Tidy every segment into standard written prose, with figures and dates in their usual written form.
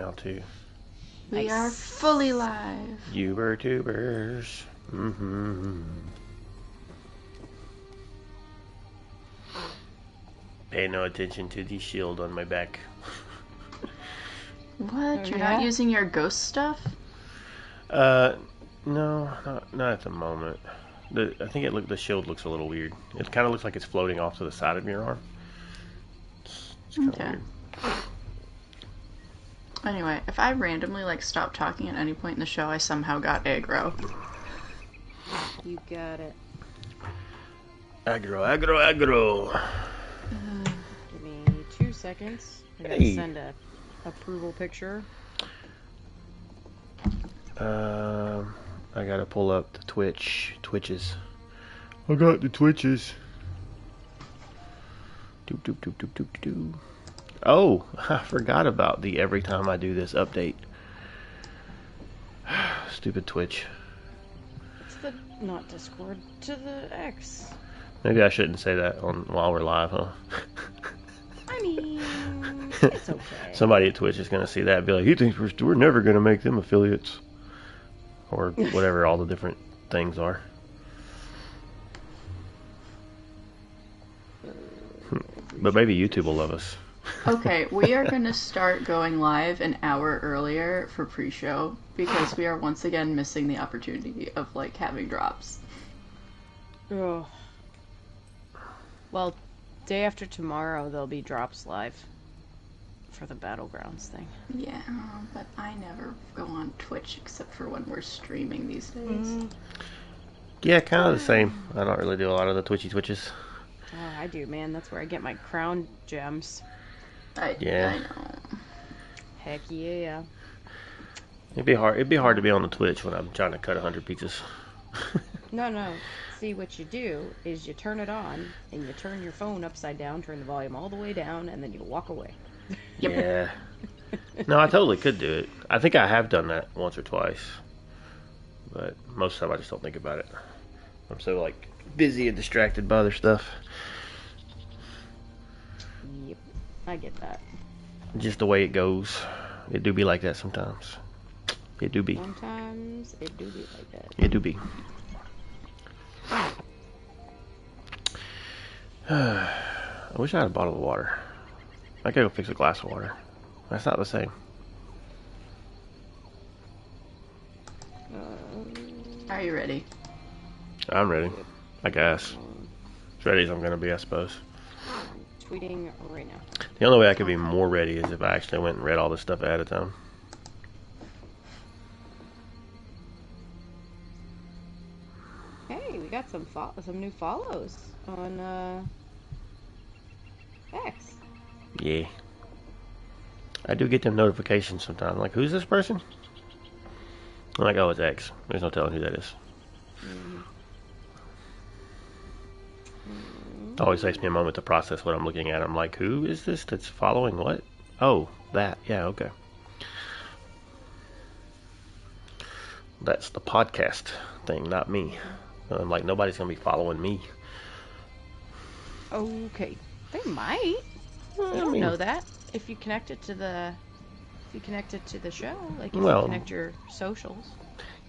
now too. We are fully live. YouTubers. Pay no attention to the shield on my back. What? You're not using your ghost stuff? No, not at the moment. I think the shield looks a little weird. It kind of looks like it's floating off to the side of your arm. It's kind of weird. Anyway, if I randomly stop talking at any point in the show, I somehow got aggro. You got it. Aggro. Give me 2 seconds. I gotta send a approval picture. I gotta pull up the Twitches. I got the Twitches. Doop. Oh, I forgot about the every time I do this update. Stupid Twitch. It's the not Discord to the X. Maybe I shouldn't say that while we're live, huh? I mean, it's okay. Somebody at Twitch is gonna see that and be like, he thinks we're never gonna make them affiliates. Or whatever all the different things are. But maybe YouTube will love us. Okay, we are going to start going live an hour earlier for pre-show because we are once again missing the opportunity of having drops. Oh. Well, day after tomorrow there'll be drops live for the Battlegrounds thing. Yeah, but I never go on Twitch except for when we're streaming these days. Yeah, kind of the same. I don't really do a lot of the Twitches. Oh, I do, man. That's where I get my crown gems. I know. Heck yeah. It'd be hard to be on the Twitch when I'm trying to cut 100 pizzas. No. See, what you do is you turn it on, and you turn your phone upside down, turn the volume all the way down, and then you walk away. Yep. Yeah. No, I totally could do it. I think I have done that once or twice. But most of the time I just don't think about it. I'm so busy and distracted by other stuff. Yep. I get that. Just the way it goes. It do be like that sometimes. It do be. Sometimes it do be like that. It do be. I wish I had a bottle of water. I gotta go fix a glass of water. That's not the same. Are you ready? I'm ready. I guess. As ready as I'm gonna be, I suppose. Tweeting right now. The only way I could be more ready is if I actually went and read all this stuff ahead of time. Hey, we got some new follows on X. Yeah. I do get them notifications sometimes. Like, who's this person? I'm like, oh, it's X. There's no telling who that is. It always takes me a moment to process what I'm looking at. I'm like, who is this that's following what? Oh, that. Yeah, okay. That's the podcast thing, not me. I'm like, nobody's going to be following me. Okay. They might. You don't know that. If you connect it to the show, if you connect your socials.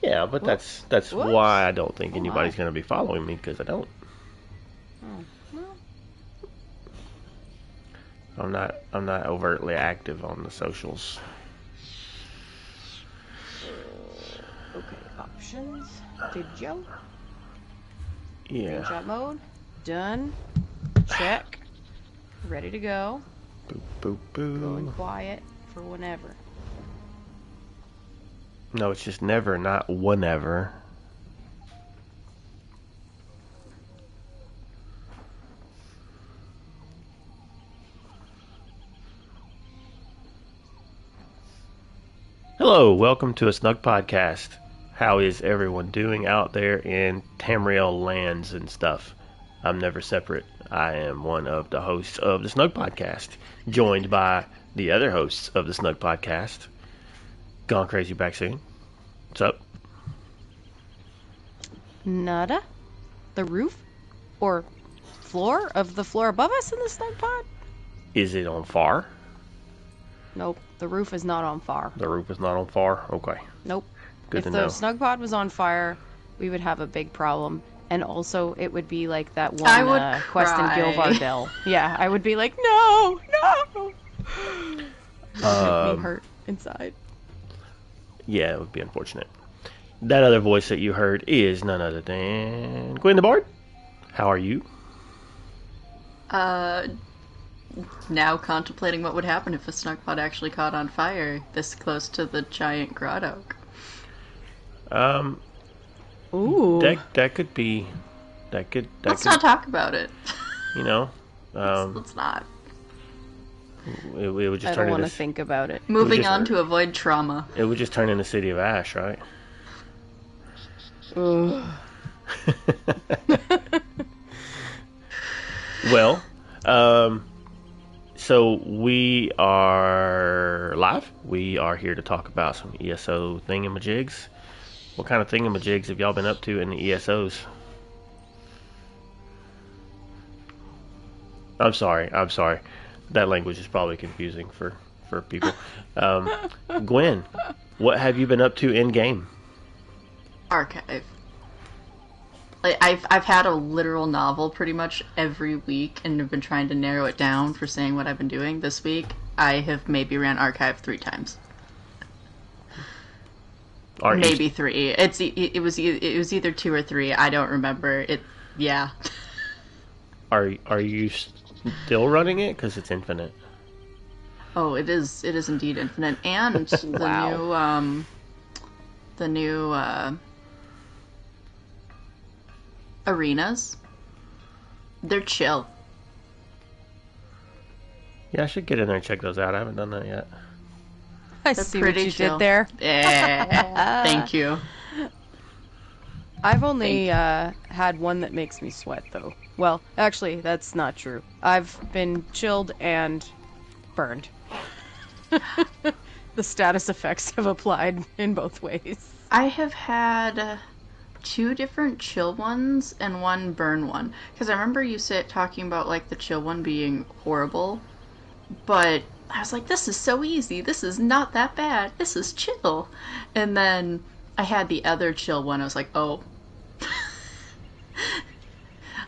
Yeah, but that's why I don't think anybody's going to be following me, because I don't. Oh, well. I'm not overtly active on the socials. Okay, options. Video. Yeah. Screenshot mode. Done. Check. Ready to go. Boop, boop, Going boop. quiet for whenever. No, it's just never, not whenever. Hello, welcome to A Snugpod Cast. How is everyone doing out there in Tamriel lands and stuff? I'm never separate. I am one of the hosts of the Snugpod Cast, joined by the other hosts of the Snugpod Cast. Gone Crazy back soon. What's up? Nada? The roof? Or floor of the floor above us in the snug pod? Is it on fire? Nope. The roof is not on fire. The roof is not on fire? Okay. Nope. Good if to know. If the Snugpod was on fire, we would have a big problem. And also, it would be like that one quest in Gilvardell. Yeah, I would be like, no! It would make me hurt inside. Yeah, it would be unfortunate. That other voice that you heard is none other than Gwen the Bard. How are you? Now contemplating what would happen if a Snugpod actually caught on fire this close to the giant grotto. Ooh. That could be. Let's not talk about it. You know. Let's not. It would just I turn don't want to into. think about it. Moving on to avoid trauma. It would just turn into City of Ash, right? Well, so we are live. We are here to talk about some ESO thingamajigs. What kind of thingamajigs have y'all been up to in the ESOs? I'm sorry. That language is probably confusing for people. Gwen, what have you been up to in game? Archive. Like I've had a literal novel pretty much every week and have been trying to narrow it down for saying what I've been doing. This week I have maybe ran Archive 3 times. Maybe 3. It was either 2 or 3. I don't remember. Yeah. Are you still running it? Because it's infinite. Oh, it is indeed infinite, and Wow. the new arenas. They're chill. Yeah, I should get in there and check those out. I haven't done that yet. I They're see what pretty you chill. did there. Yeah. Thank you. I've only had one that makes me sweat, though. Well, actually, that's not true. I've been chilled and burned. The status effects have applied in both ways. I have had 2 different chill ones and 1 burn one. Because I remember you talking about like the chill one being horrible, but I was like, this is so easy. This is not that bad. This is chill. And then I had the other chill one. I was like, oh.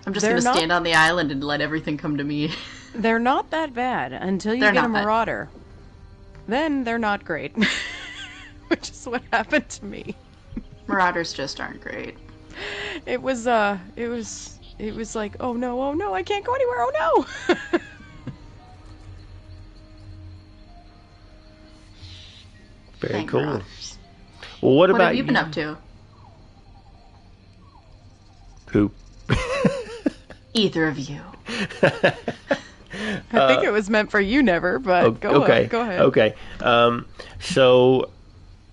I'm just going to stand on the island and let everything come to me. They're not that bad until you get a Marauder. Then they're not great. Which is what happened to me. Marauders just aren't great. It was like, oh no, I can't go anywhere, oh no! Very cool. Marauders. Well, what about What have you been up to? Who? Either of you. I think it was meant for you, Never, but go ahead. Okay. So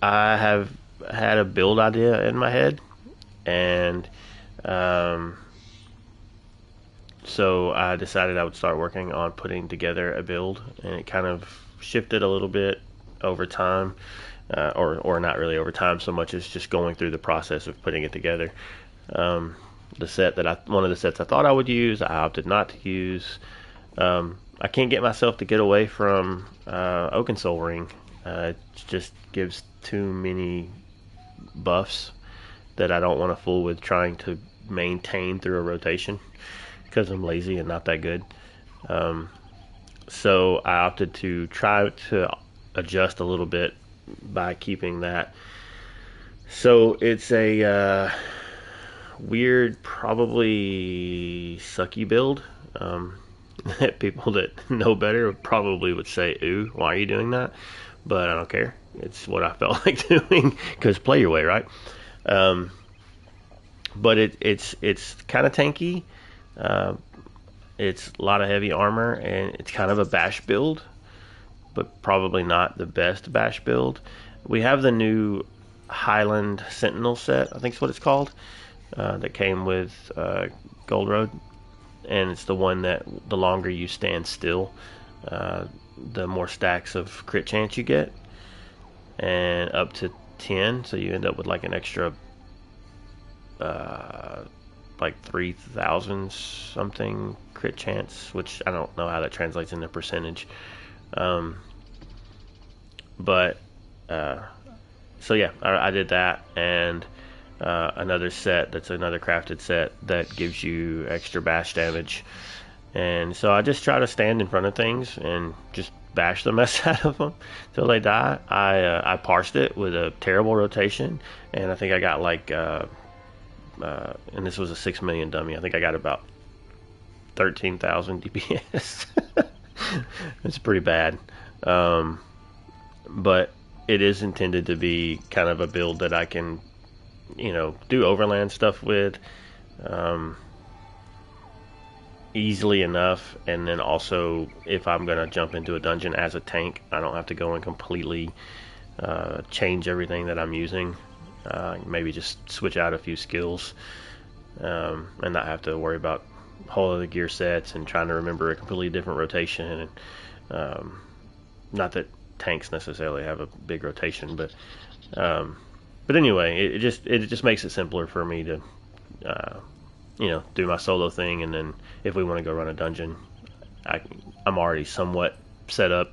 I have had a build idea in my head, and so I decided I would start working on putting together a build, and it kind of shifted a little bit over time, or not really over time so much as just going through the process of putting it together. One of the sets I thought I would use, I opted not to use. I can't get myself to get away from Oakensoul Ring. It just gives too many buffs that I don't want to fool with trying to maintain through a rotation because I'm lazy and not that good. So I opted to try to adjust a little bit by keeping that. So it's a weird, probably sucky build. People that know better probably would say, ooh, why are you doing that? But I don't care. It's what I felt like doing, because play your way, right? But it's kind of tanky. It's a lot of heavy armor, and it's kind of a bash build, but probably not the best bash build. We have the new Highland Sentinel set, I think is what it's called, that came with Gold Road. And it's the one that the longer you stand still, the more stacks of crit chance you get, and up to 10, so you end up with like an extra like 3,000 something crit chance, which I don't know how that translates into percentage. But so yeah, I did that, and another set that's another crafted set that gives you extra bash damage. And so I just try to stand in front of things and just bash the mess out of them till they die. I parsed it with a terrible rotation, and I think I got like, and this was a 6 million dummy. I think I got about 13,000 DPS. It's pretty bad, but it is intended to be kind of a build that I can, do overland stuff with. Easily enough, and then also if I'm gonna jump into a dungeon as a tank, I don't have to go and completely change everything that I'm using. Maybe just switch out a few skills, and not have to worry about whole other gear sets and trying to remember a completely different rotation. And not that tanks necessarily have a big rotation, but anyway, it just makes it simpler for me to do my solo thing, and then if we want to go run a dungeon, I'm already somewhat set up,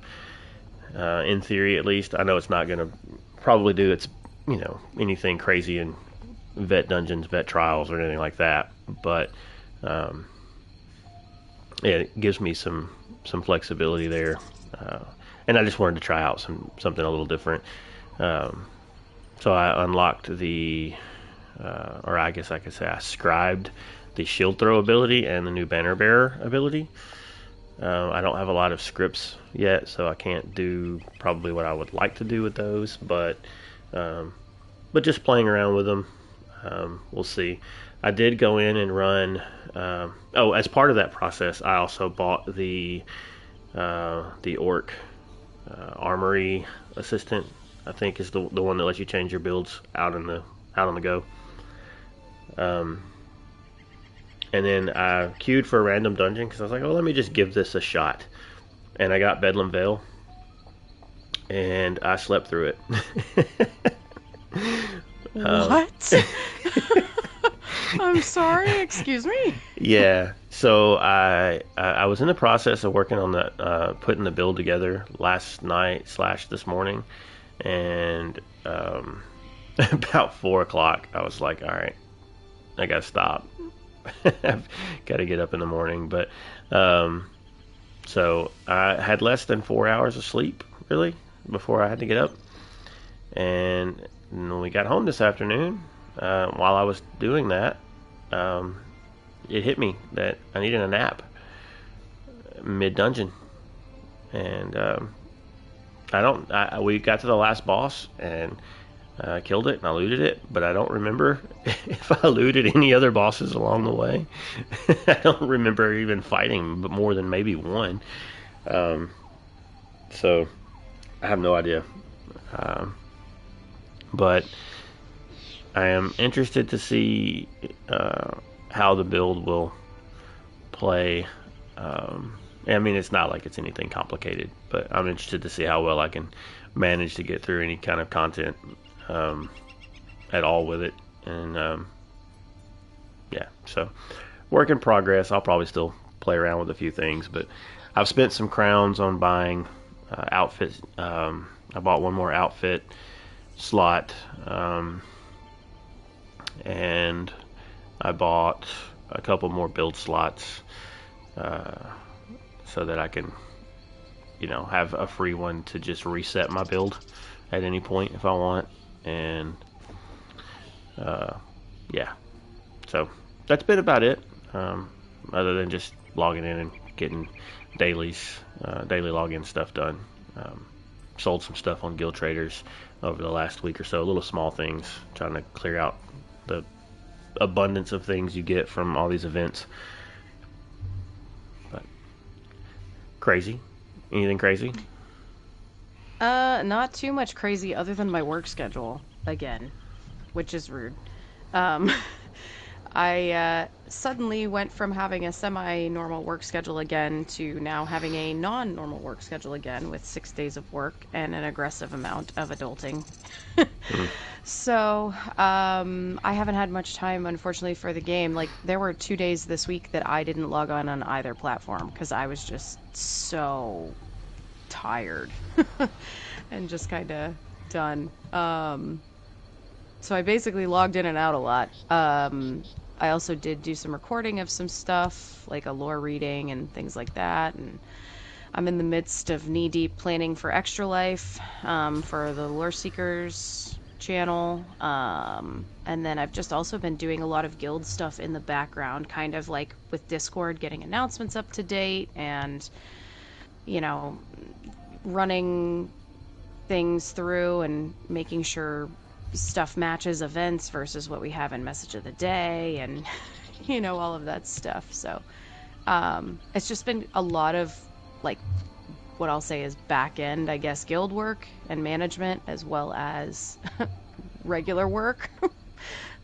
in theory at least. I know it's not going to probably do anything crazy in vet dungeons, vet trials, or anything like that, but it gives me some flexibility there, and I just wanted to try out something a little different. So I unlocked or I guess I could say I scribed the shield throw ability and the new banner bearer ability. I don't have a lot of scripts yet, so I can't do probably what I would like to do with those, but just playing around with them, we'll see. I did go in and run, as part of that process, I also bought the orc armory assistant, I think is the one that lets you change your builds out on the go. And then I queued for a random dungeon because I was like, let me just give this a shot. And I got Bedlam Vale, and I slept through it. What? I'm sorry, excuse me? Yeah, so I was in the process of working on putting the build together last night / this morning, and about 4 o'clock I was like, all right, I gotta stop. I've got to get up in the morning, but so I had less than 4 hours of sleep really before I had to get up, and when we got home this afternoon, while I was doing that, it hit me that I needed a nap mid-dungeon, and we got to the last boss, and I killed it and I looted it, but I don't remember if I looted any other bosses along the way. I don't remember even fighting but more than maybe one. So I have no idea. But I am interested to see how the build will play. I mean, it's not like it's anything complicated, but I'm interested to see how well I can manage to get through any kind of content at all with it. And so work in progress. I'll probably still play around with a few things, but I've spent some crowns on buying outfits. I bought one more outfit slot, and I bought a couple more build slots, so that I can have a free one to just reset my build at any point if I want. And so that's been about it, other than just logging in and getting daily login stuff done. Sold some stuff on Guild Traders over the last week or so, little small things, trying to clear out the abundance of things you get from all these events. But crazy? Anything crazy? Not too much crazy other than my work schedule again, which is rude. I suddenly went from having a semi-normal work schedule again to now having a non-normal work schedule again with 6 days of work and an aggressive amount of adulting. So, I haven't had much time, unfortunately, for the game. Like, there were 2 days this week that I didn't log on either platform because I was just so tired. and just kind of done. So I basically logged in and out a lot. I also did do some recording of some stuff, like a lore reading and things like that. And I'm in the midst of knee-deep planning for Extra Life, for the Lore Seekers channel. And then I've just also been doing a lot of guild stuff in the background, kind of like with Discord, getting announcements up to date and, you know, running things through and making sure stuff matches events versus what we have in Message of the Day and, you know, all of that stuff. So it's just been a lot of, like, what I'll say is back end, I guess, guild work and management, as well as regular work,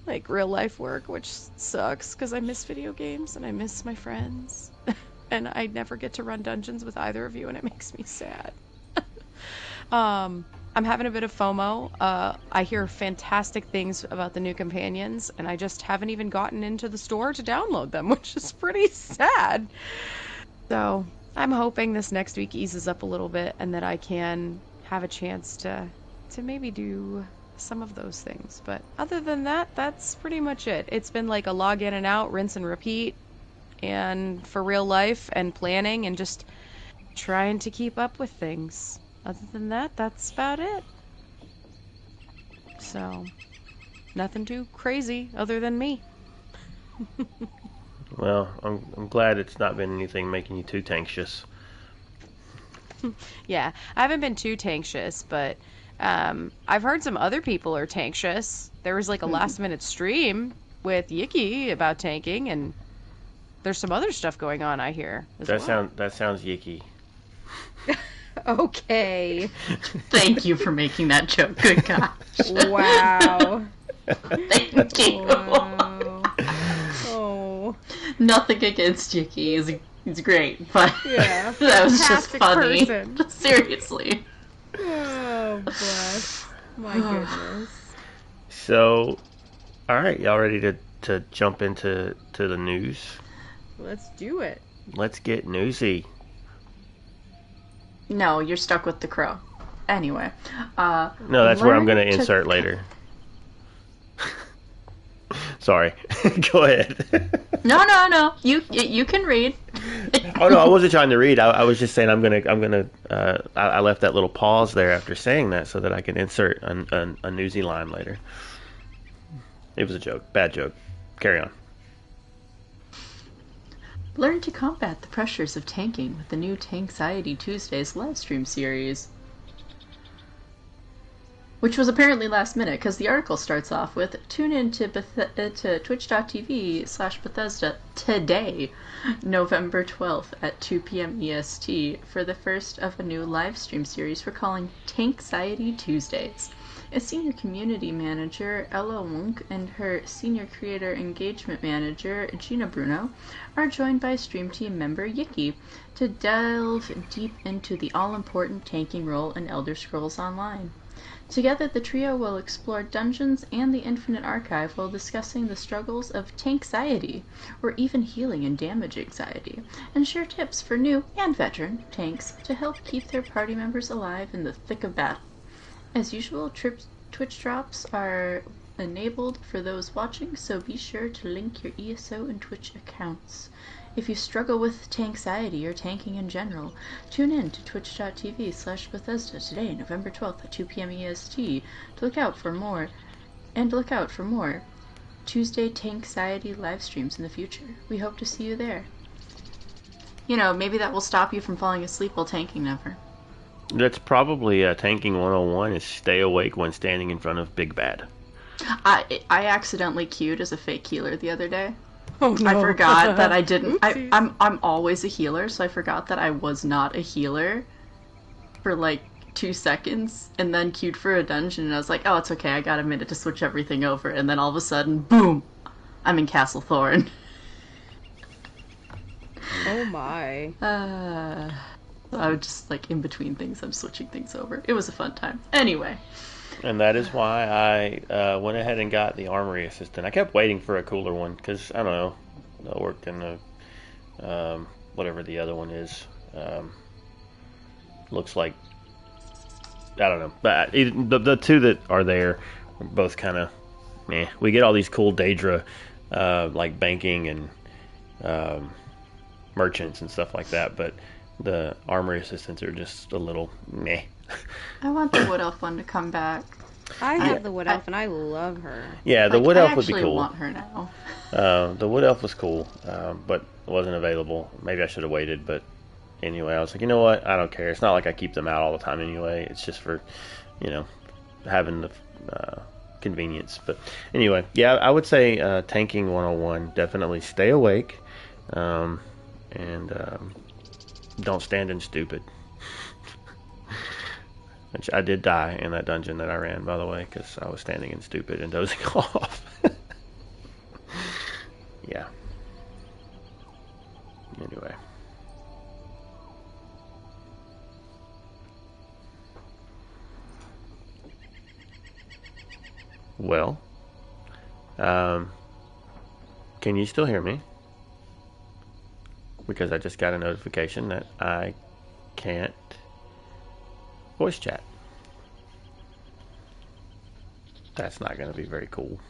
like real life work, which sucks because I miss video games and I miss my friends. And I never get to run dungeons with either of you, and it makes me sad. I'm having a bit of FOMO. I hear fantastic things about the new companions, and I just haven't even gotten into the store to download them, which is pretty sad. So I'm hoping this next week eases up a little bit and that I can have a chance to maybe do some of those things. But other than that, that's pretty much it. It's been like a log in and out, rinse and repeat, and for real life and planning and just trying to keep up with things. Other than that, that's about it. So, nothing too crazy other than me. Well, I'm glad it's not been anything making you too anxious. Yeah, I haven't been too anxious, but I've heard some other people are anxious. There was like a last minute stream with Yiki about tanking, and there's some other stuff going on, I hear. That sounds yicky. Okay. Thank you for making that joke. Good gosh. Wow. Thank you. Wow. Oh. Nothing against Yiki. He's great, but Yeah. that was just Fantastic funny. person. Seriously. Oh, bless. My goodness. So, all right, y'all ready to jump into the news? Let's do it. Let's get newsy. No, you're stuck with the crow. Anyway. No, that's where I'm learn going to insert later. Sorry. Go ahead. No. You can read. Oh no, I wasn't trying to read. I was just saying I'm gonna. I left that little pause there after saying that so that I can insert a newsy line later. It was a joke. Bad joke. Carry on. Learn to combat the pressures of tanking with the new Tanxiety Tuesdays livestream series. Which was apparently last minute, because the article starts off with, tune in to twitch.tv/Bethesda today, November 12th at 2 p.m. EST, for the first of a new live stream series we're calling Tanxiety Tuesdays. A senior community manager, Ella Wunk, and her senior creator engagement manager, Gina Bruno, are joined by Stream Team member Yiki to delve deep into the all-important tanking role in Elder Scrolls Online. Together, the trio will explore dungeons and the Infinite Archive while discussing the struggles of tanxiety, or even healing and damage anxiety, and share tips for new and veteran tanks to help keep their party members alive in the thick of battle. As usual, Twitch drops are enabled for those watching, so be sure to link your ESO and Twitch accounts. If you struggle with tanxiety or tanking in general, tune in to twitch.tv/Bethesda today, November 12th at 2 p.m. EST, to look out for more Tuesday Tanxiety live streams in the future. We hope to see you there. You know, maybe that will stop you from falling asleep while tanking never. That's probably tanking 101 is stay awake when standing in front of Big Bad. I accidentally queued as a fake healer the other day. Oh, no. I forgot that I didn't. Oopsies. I'm always a healer, so I forgot that I was not a healer for like 2 seconds, and then queued for a dungeon, and I was like, oh, it's okay, I got a minute to switch everything over, and then all of a sudden, boom, I'm in Castle Thorn. Oh my. I was just like in between things, I'm switching things over. It was a fun time. Anyway. And that is why I went ahead and got the Armory Assistant. I kept waiting for a cooler one because, I don't know, I worked in the, whatever the other one is. Looks like I don't know. But the two that are there are both kind of meh. We get all these cool Daedra, like banking and merchants and stuff like that, but the armory assistants are just a little meh. I want the wood elf one to come back. I have the wood elf, and I love her. Yeah, the wood elf would be I cool. actually want her now. The wood elf was cool, but wasn't available. Maybe I should have waited, but anyway, I was like, you know what? I don't care. It's not like I keep them out all the time anyway. It's just for, having the convenience. But anyway, yeah, I would say tanking 101. Definitely stay awake, and don't stand in stupid. Which I did die in that dungeon that I ran, by the way, because I was standing in stupid and dozing off. Yeah. Anyway. Well, can you still hear me? Because I just got a notification that I can't voice chat. That's not going to be very cool.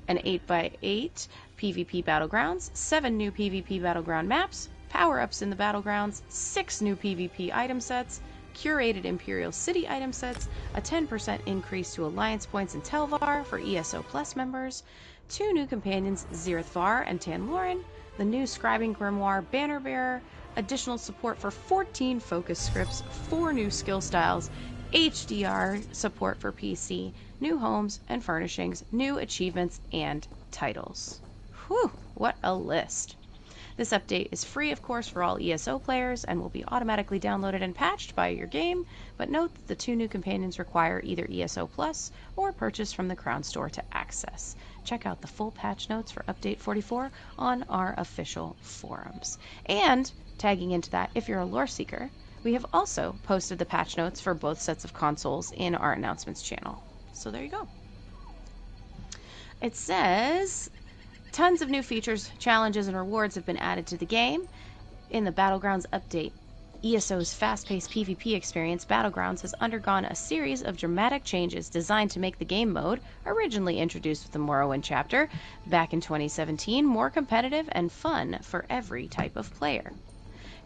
An 8x8 PvP battlegrounds, 7 new PvP battleground maps, power-ups in the battlegrounds, 6 new PvP item sets, curated Imperial City item sets, a 10% increase to Alliance points in Telvar for ESO Plus members, 2 new companions, Zirithvar and Tanlorin, the new Scribing Grimoire Banner Bearer, additional support for 14 focus scripts, 4 new skill styles, HDR support for PC, new homes and furnishings, new achievements, and titles. Whew, what a list. This update is free, of course, for all ESO players and will be automatically downloaded and patched by your game, but note that the 2 new companions require either ESO Plus or purchase from the Crown Store to access. Check out the full patch notes for Update 44 on our official forums. And, tagging into that, if you're a lore seeker, we have also posted the patch notes for both sets of consoles in our announcements channel. So there you go. It says, tons of new features, challenges, and rewards have been added to the game in the Battlegrounds update. ESO's fast-paced PvP experience, Battlegrounds, has undergone a series of dramatic changes designed to make the game mode, originally introduced with the Morrowind chapter back in 2017, more competitive and fun for every type of player.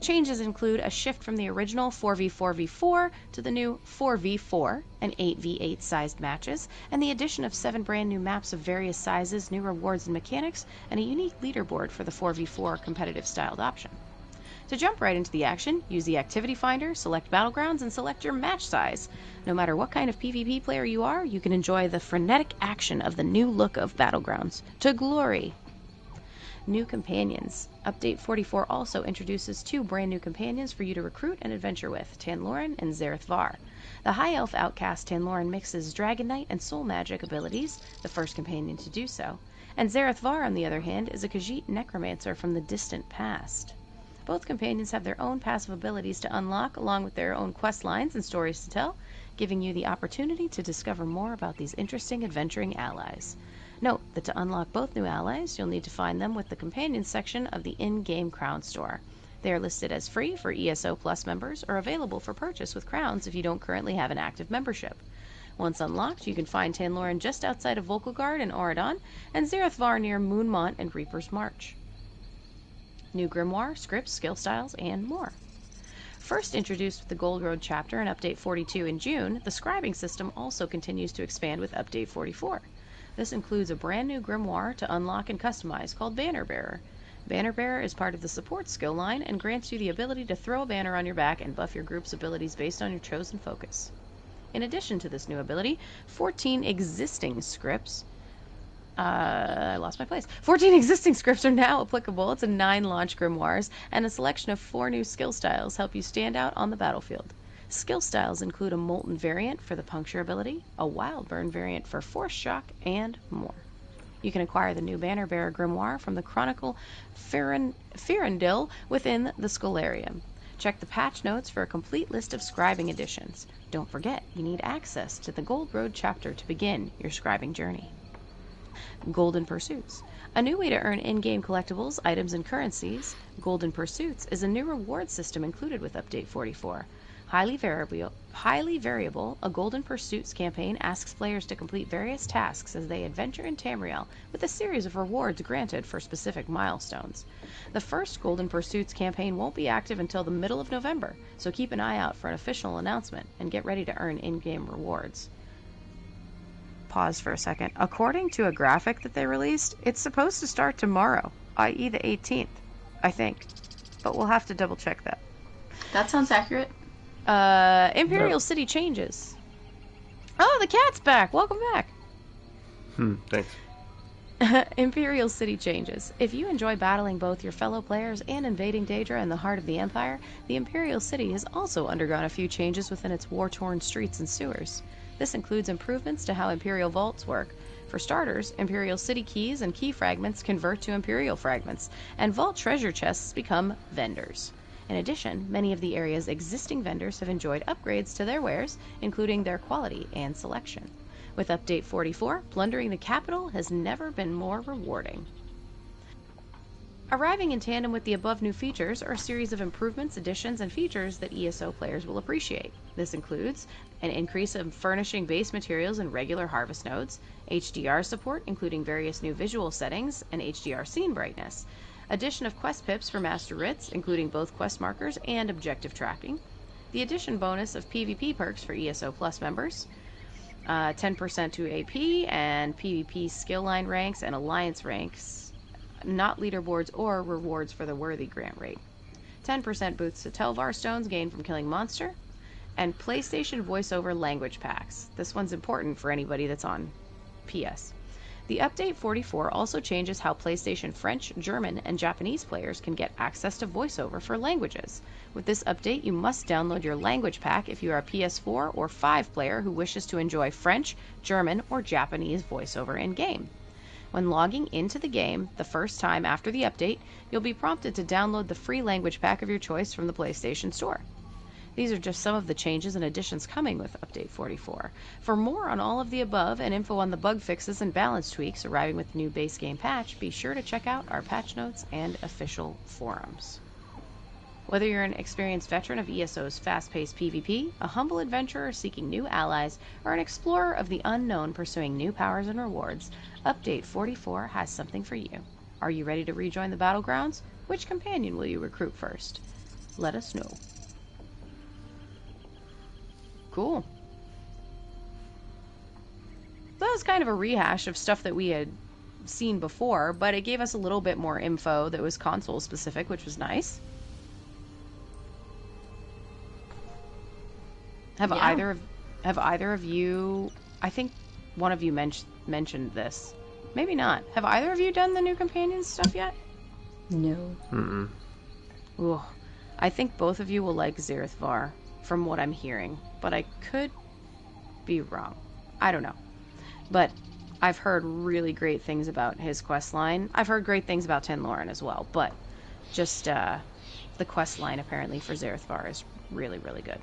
Changes include a shift from the original 4v4v4 to the new 4v4 and 8v8 sized matches, and the addition of 7 brand new maps of various sizes, new rewards and mechanics, and a unique leaderboard for the 4v4 competitive styled option. To jump right into the action, use the Activity Finder, select Battlegrounds, and select your match size. No matter what kind of PvP player you are, you can enjoy the frenetic action of the new look of Battlegrounds to glory. New companions. Update 44 also introduces 2 brand new companions for you to recruit and adventure with, Tanloran and Zareth Var. The High Elf outcast Tanloran mixes Dragon Knight and Soul Magic abilities, the first companion to do so, and Zareth Var, on the other hand, is a Khajiit necromancer from the distant past. Both companions have their own passive abilities to unlock, along with their own quest lines and stories to tell, giving you the opportunity to discover more about these interesting adventuring allies. Note that to unlock both new allies, you'll need to find them with the companions section of the in-game crown store. They are listed as free for ESO Plus members or available for purchase with crowns if you don't currently have an active membership. Once unlocked, you can find Tanloran just outside of Volkagard and Auradon, and Zareth Var near Moonmont and Reaper's March. New grimoire, scripts, skill styles, and more. First introduced with the Gold Road chapter in Update 42 in June, the scribing system also continues to expand with Update 44. This includes a brand new grimoire to unlock and customize called Banner Bearer. Banner Bearer is part of the support skill line and grants you the ability to throw a banner on your back and buff your group's abilities based on your chosen focus. In addition to this new ability, 14 existing scripts 14 existing scripts are now applicable to 9 launch grimoires, and a selection of 4 new skill styles help you stand out on the battlefield. Skill styles include a Molten variant for the Puncture ability, a Wild Burn variant for Force Shock, and more. You can acquire the new Banner Bearer grimoire from the Chronicle Firandil within the Scholarium. Check the patch notes for a complete list of scribing additions. Don't forget, you need access to the Gold Road chapter to begin your scribing journey. Golden Pursuits. A new way to earn in-game collectibles, items, and currencies, Golden Pursuits is a new reward system included with Update 44. Highly variable, a Golden Pursuits campaign asks players to complete various tasks as they adventure in Tamriel, with a series of rewards granted for specific milestones. The first Golden Pursuits campaign won't be active until the middle of November, so keep an eye out for an official announcement and get ready to earn in-game rewards. Pause for a second. According to a graphic that they released, it's supposed to start tomorrow, i.e. the 18th, I think. But we'll have to double check that. That sounds accurate. Imperial City changes. Oh, the cat's back! Welcome back! Thanks. Imperial City changes. If you enjoy battling both your fellow players and invading Daedra in the heart of the Empire, the Imperial City has also undergone a few changes within its war-torn streets and sewers. This includes improvements to how Imperial vaults work. For starters, Imperial City keys and key fragments convert to Imperial fragments, and vault treasure chests become vendors. In addition, many of the area's existing vendors have enjoyed upgrades to their wares, including their quality and selection. With Update 44, plundering the capital has never been more rewarding. Arriving in tandem with the above new features are a series of improvements, additions, and features that ESO players will appreciate. This includes an increase of furnishing base materials in regular harvest nodes, HDR support including various new visual settings, and HDR scene brightness, addition of quest pips for Master Writs, including both quest markers and objective tracking, the addition bonus of PvP perks for ESO Plus members, 10% to AP and PvP skill line ranks and alliance ranks, not leaderboards or rewards for the worthy grant rate, 10% boosts to Telvar stones gained from killing monster, and PlayStation voiceover language packs. This one's important for anybody that's on PS. The Update 44 also changes how PlayStation French, German, and Japanese players can get access to voiceover for languages. With this update, you must download your language pack if you are a PS4 or 5 player who wishes to enjoy French, German, or Japanese voiceover in-game. When logging into the game the first time after the update, you'll be prompted to download the free language pack of your choice from the PlayStation Store. These are just some of the changes and additions coming with Update 44. For more on all of the above and info on the bug fixes and balance tweaks arriving with the new base game patch, be sure to check out our patch notes and official forums. Whether you're an experienced veteran of ESO's fast-paced PvP, a humble adventurer seeking new allies, or an explorer of the unknown pursuing new powers and rewards, Update 44 has something for you. Are you ready to rejoin the battlegrounds? Which companion will you recruit first? Let us know. Cool. That was kind of a rehash of stuff that we had seen before, but it gave us a little bit more info that was console specific, which was nice. Have either of you, I think one of you mentioned this. Maybe not. Have either of you done the new companion stuff yet? No. Mm-mm. Ooh. I think both of you will like Zerithvar, from what I'm hearing, but I could be wrong. I don't know. But I've heard really great things about his quest line. I've heard great things about Tenloren as well, but just the quest line apparently for Zerithvar is really, really good.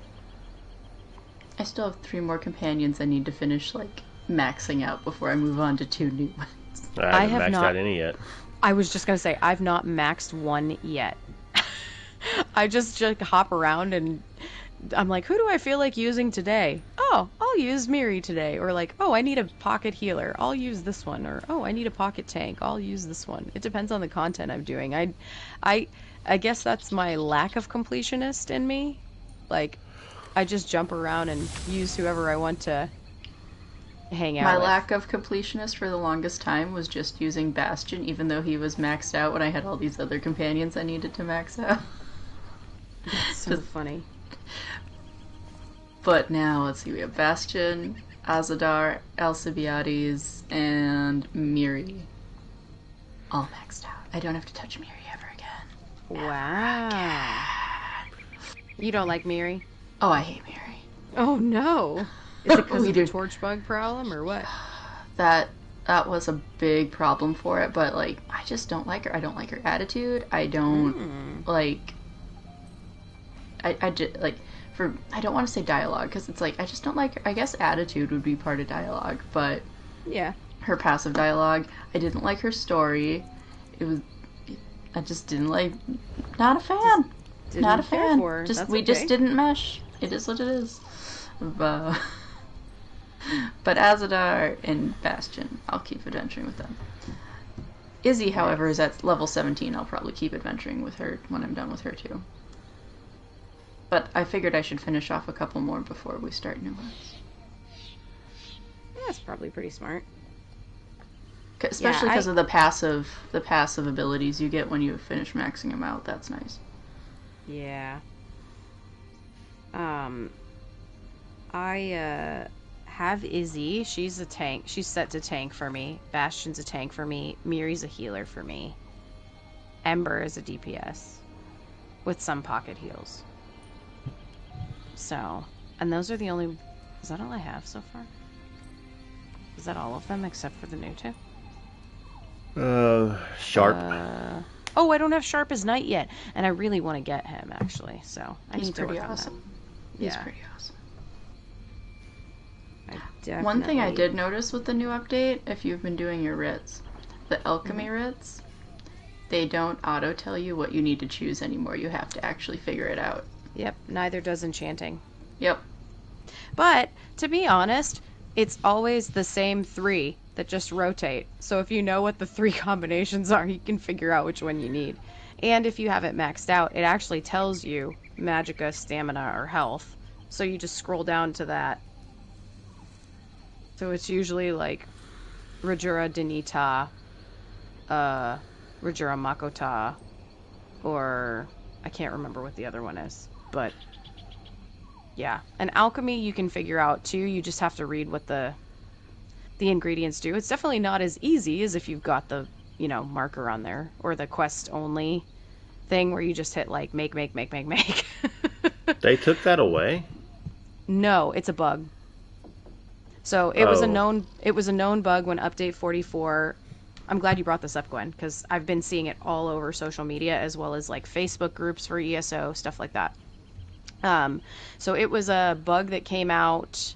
I still have 3 more companions I need to finish, like, maxing out before I move on to 2 new ones. I haven't have maxed not- out any yet. I was just going to say, I've not maxed one yet. I just hop around and I'm like, who do I feel like using today? Oh, I'll use Miri today. Or like, oh, I need a pocket healer. I'll use this one. Or, oh, I need a pocket tank. I'll use this one. It depends on the content I'm doing. I guess that's my lack of completionist in me. Like, I just jump around and use whoever I want to hang out My with. lack of completionist for the longest time was just using Bastion, even though he was maxed out when I had all these other companions I needed to max out. That's so funny. But now, let's see, we have Bastion, Azadar, Alcibiades, and Miri. All maxed out. I don't have to touch Miri ever again. Wow. You don't like Miri? Oh, I hate Miri. Oh no. Is it because We of the do. torch bug problem or what? That was a big problem for it, but, like, I just don't like her. I don't like her attitude. I don't like... I just, like, I don't want to say dialogue, because it's like, I just don't like her. I guess attitude would be part of dialogue, but Yeah. her passive dialogue, I didn't like her story. I just didn't like, not a fan. Didn't Not a care fan. for her. That's We okay. just didn't mesh. It is what it is. But Azadar and Bastion, I'll keep adventuring with them. Izzy, however, is at level 17. I'll probably keep adventuring with her when I'm done with her too. But I figured I should finish off a couple more before we start new ones. That's probably pretty smart. Especially Yeah, because of the passive abilities you get when you finish maxing them out. That's nice. Yeah. I have Izzy. She's a tank. She's set to tank for me. Bastion's a tank for me. Miri's a healer for me. Ember is a DPS with some pocket heals. So, and those are the only... Is that all I have so far? Is that all of them except for the new two? Sharp. Oh, I don't have Sharp as Knight yet, and I really want to get him actually. So I He's need to pretty work awesome. on that. He's Yeah. pretty awesome. One thing I did notice with the new update, if you've been doing your writs, the alchemy writs, they don't auto tell you what you need to choose anymore. You have to actually figure it out. Yep. Neither does enchanting. Yep. But to be honest, it's always the same 3 that just rotate. So if you know what the 3 combinations are, you can figure out which one you need. And if you have it maxed out, it actually tells you magicka, stamina, or health. So you just scroll down to that. So it's usually like Rajura Denita, Rajura Makota, or I can't remember what the other one is. But yeah, and alchemy you can figure out too. You just have to read what the ingredients do. It's definitely not as easy as if you've got the, marker on there, or the quest only thing where you just hit like make. They took that away? No, it's a bug. So it was a known bug when update 44. I'm glad you brought this up, Gwen, because I've been seeing it all over social media as well as like Facebook groups for ESO, stuff like that. So it was a bug that came out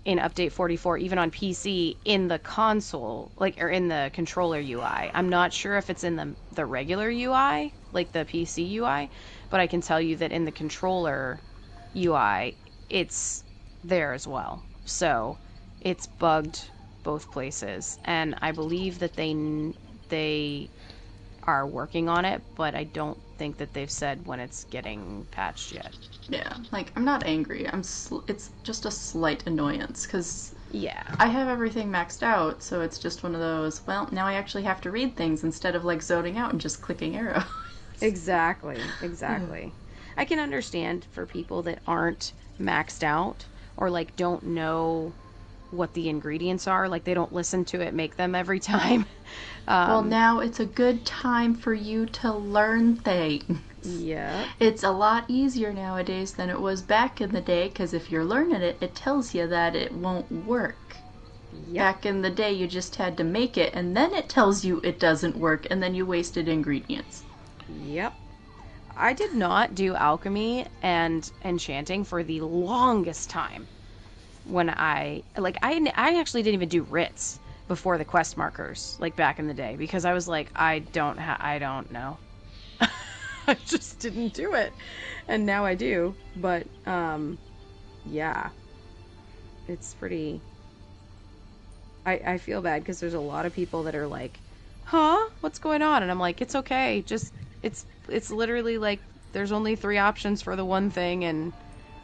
in update 44, even on PC, in the console, or in the controller UI. I'm not sure if it's in the regular UI, like the PC UI, but I can tell you that in the controller UI, it's there as well. So it's bugged both places, and I believe that they are working on it, but I don't think that they've said when it's getting patched yet. Yeah, I'm not angry. It's just a slight annoyance, because Yeah. I have everything maxed out, so it's just one of those, well, now I actually have to read things instead of, zoning out and just clicking arrows. Exactly. I can understand for people that aren't maxed out or don't know what the ingredients are. Like, they don't listen to it make them every time. Well, now it's a good time for you to learn things. Yeah. It's a lot easier nowadays than it was back in the day, because if you're learning it, it tells you that it won't work. Yep. Back in the day, you just had to make it, and then it tells you it doesn't work, and then you wasted ingredients. Yep. I did not do alchemy and enchanting for the longest time. When I actually didn't even do writs before the quest markers, like back in the day, because I was like, I don't know. I just didn't do it. And now I do. But, yeah. It's pretty... I feel bad because there's a lot of people that are like, huh? What's going on? And I'm like, it's okay. Just, it's literally like, there's only 3 options for the one thing and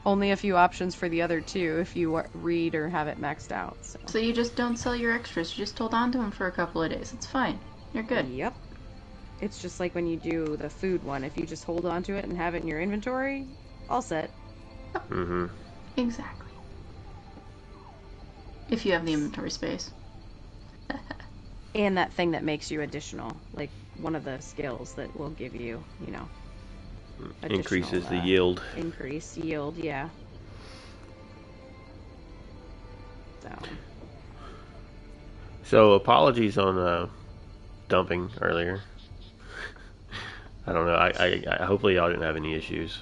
only a few options for the other 2 if you read or have it maxed out. So you just don't sell your extras. You just hold on to them for a couple of days. It's fine. You're good. Yep. It's just like when you do the food one. If you just hold on to it and have it in your inventory, all set. Mm-hmm. Exactly. If you have the inventory space. And that thing that makes you additional, like one of the skills that will give you, Increases the yield. Increase yield, yeah. So apologies on dumping earlier. I don't know. I hopefully y'all didn't have any issues.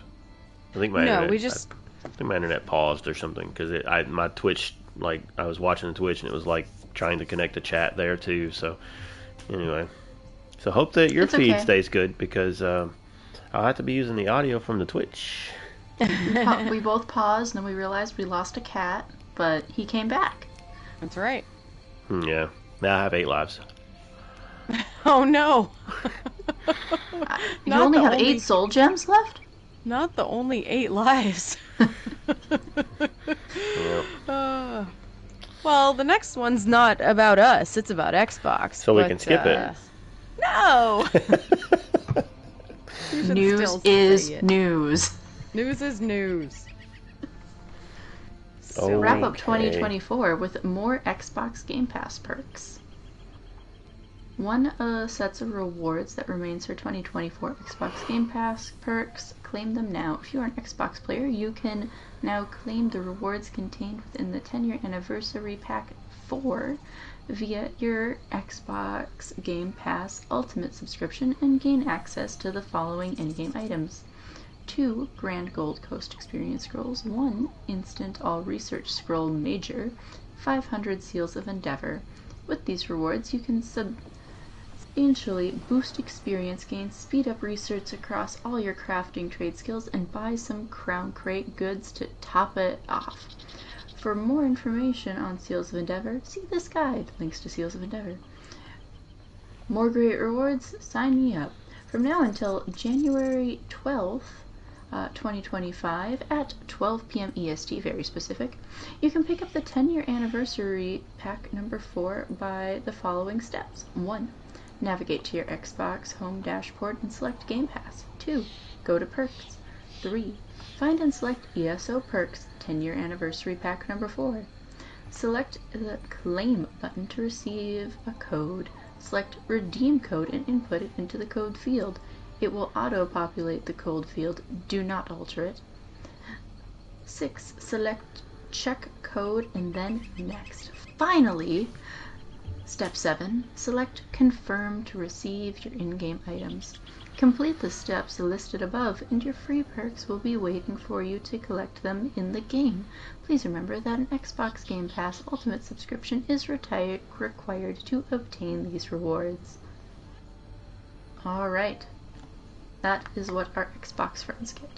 I think my internet, I think my internet paused or something because my Twitch, like, I was watching the Twitch and it was like trying to connect the chat there too. So anyway, so hope that your feed stays good because I'll have to be using the audio from the Twitch. We both paused and then we realized we lost a cat, but he came back. That's right. Yeah. Now I have 8 lives. Oh no. You only have 8 soul gems left? Not the only 8 lives. Yep. Well, the next one's not about us. It's about Xbox. So we can skip it. No! News is news. News is news. So wrap up 2024 with more Xbox Game Pass perks. One of the sets of rewards that remains for 2024 Xbox Game Pass perks. Claim them now. If you are an Xbox player, you can now claim the rewards contained within the 10-year anniversary pack 4 via your Xbox Game Pass Ultimate subscription and gain access to the following in-game items. 2 Grand Gold Coast Experience Scrolls, 1 Instant All Research Scroll Major, 500 Seals of Endeavor. With these rewards, you can substantially boost experience gains, speed up research across all your crafting trade skills, and buy some Crown Crate goods to top it off. For more information on Seals of Endeavor, see this guide. Links to Seals of Endeavor. More great rewards? Sign me up. From now until January 12th, 2025 at 12 p.m. EST, very specific, you can pick up the 10-year anniversary pack number 4 by the following steps. 1. Navigate to your Xbox home dashboard and select Game Pass. 2. Go to Perks. 3. Find and select ESO Perks 10-year anniversary pack number 4. Select the Claim button to receive a code. Select Redeem Code and input it into the code field. It will auto-populate the code field. Do not alter it. 6. Select Check Code and then Next. Finally, Step 7. Select Confirm to receive your in-game items. Complete the steps listed above and your free perks will be waiting for you to collect them in the game. Please remember that an Xbox Game Pass Ultimate subscription is required to obtain these rewards. Alright. That is what our Xbox friends get.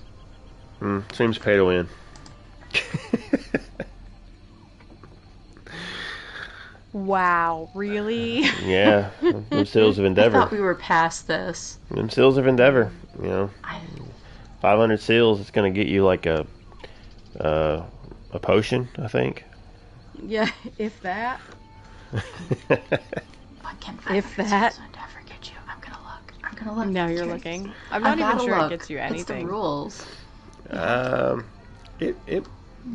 Seems pay to win. Wow, really? Yeah, them Seals of Endeavor. I thought we were past this. Them Seals of Endeavor, 500 seals, it's going to get you like a potion, I think. Yeah, if that. What can 500 If that. Seals of Endeavor get you? I'm gonna look. Now you're looking. I'm not even sure it gets you anything. It's the rules. It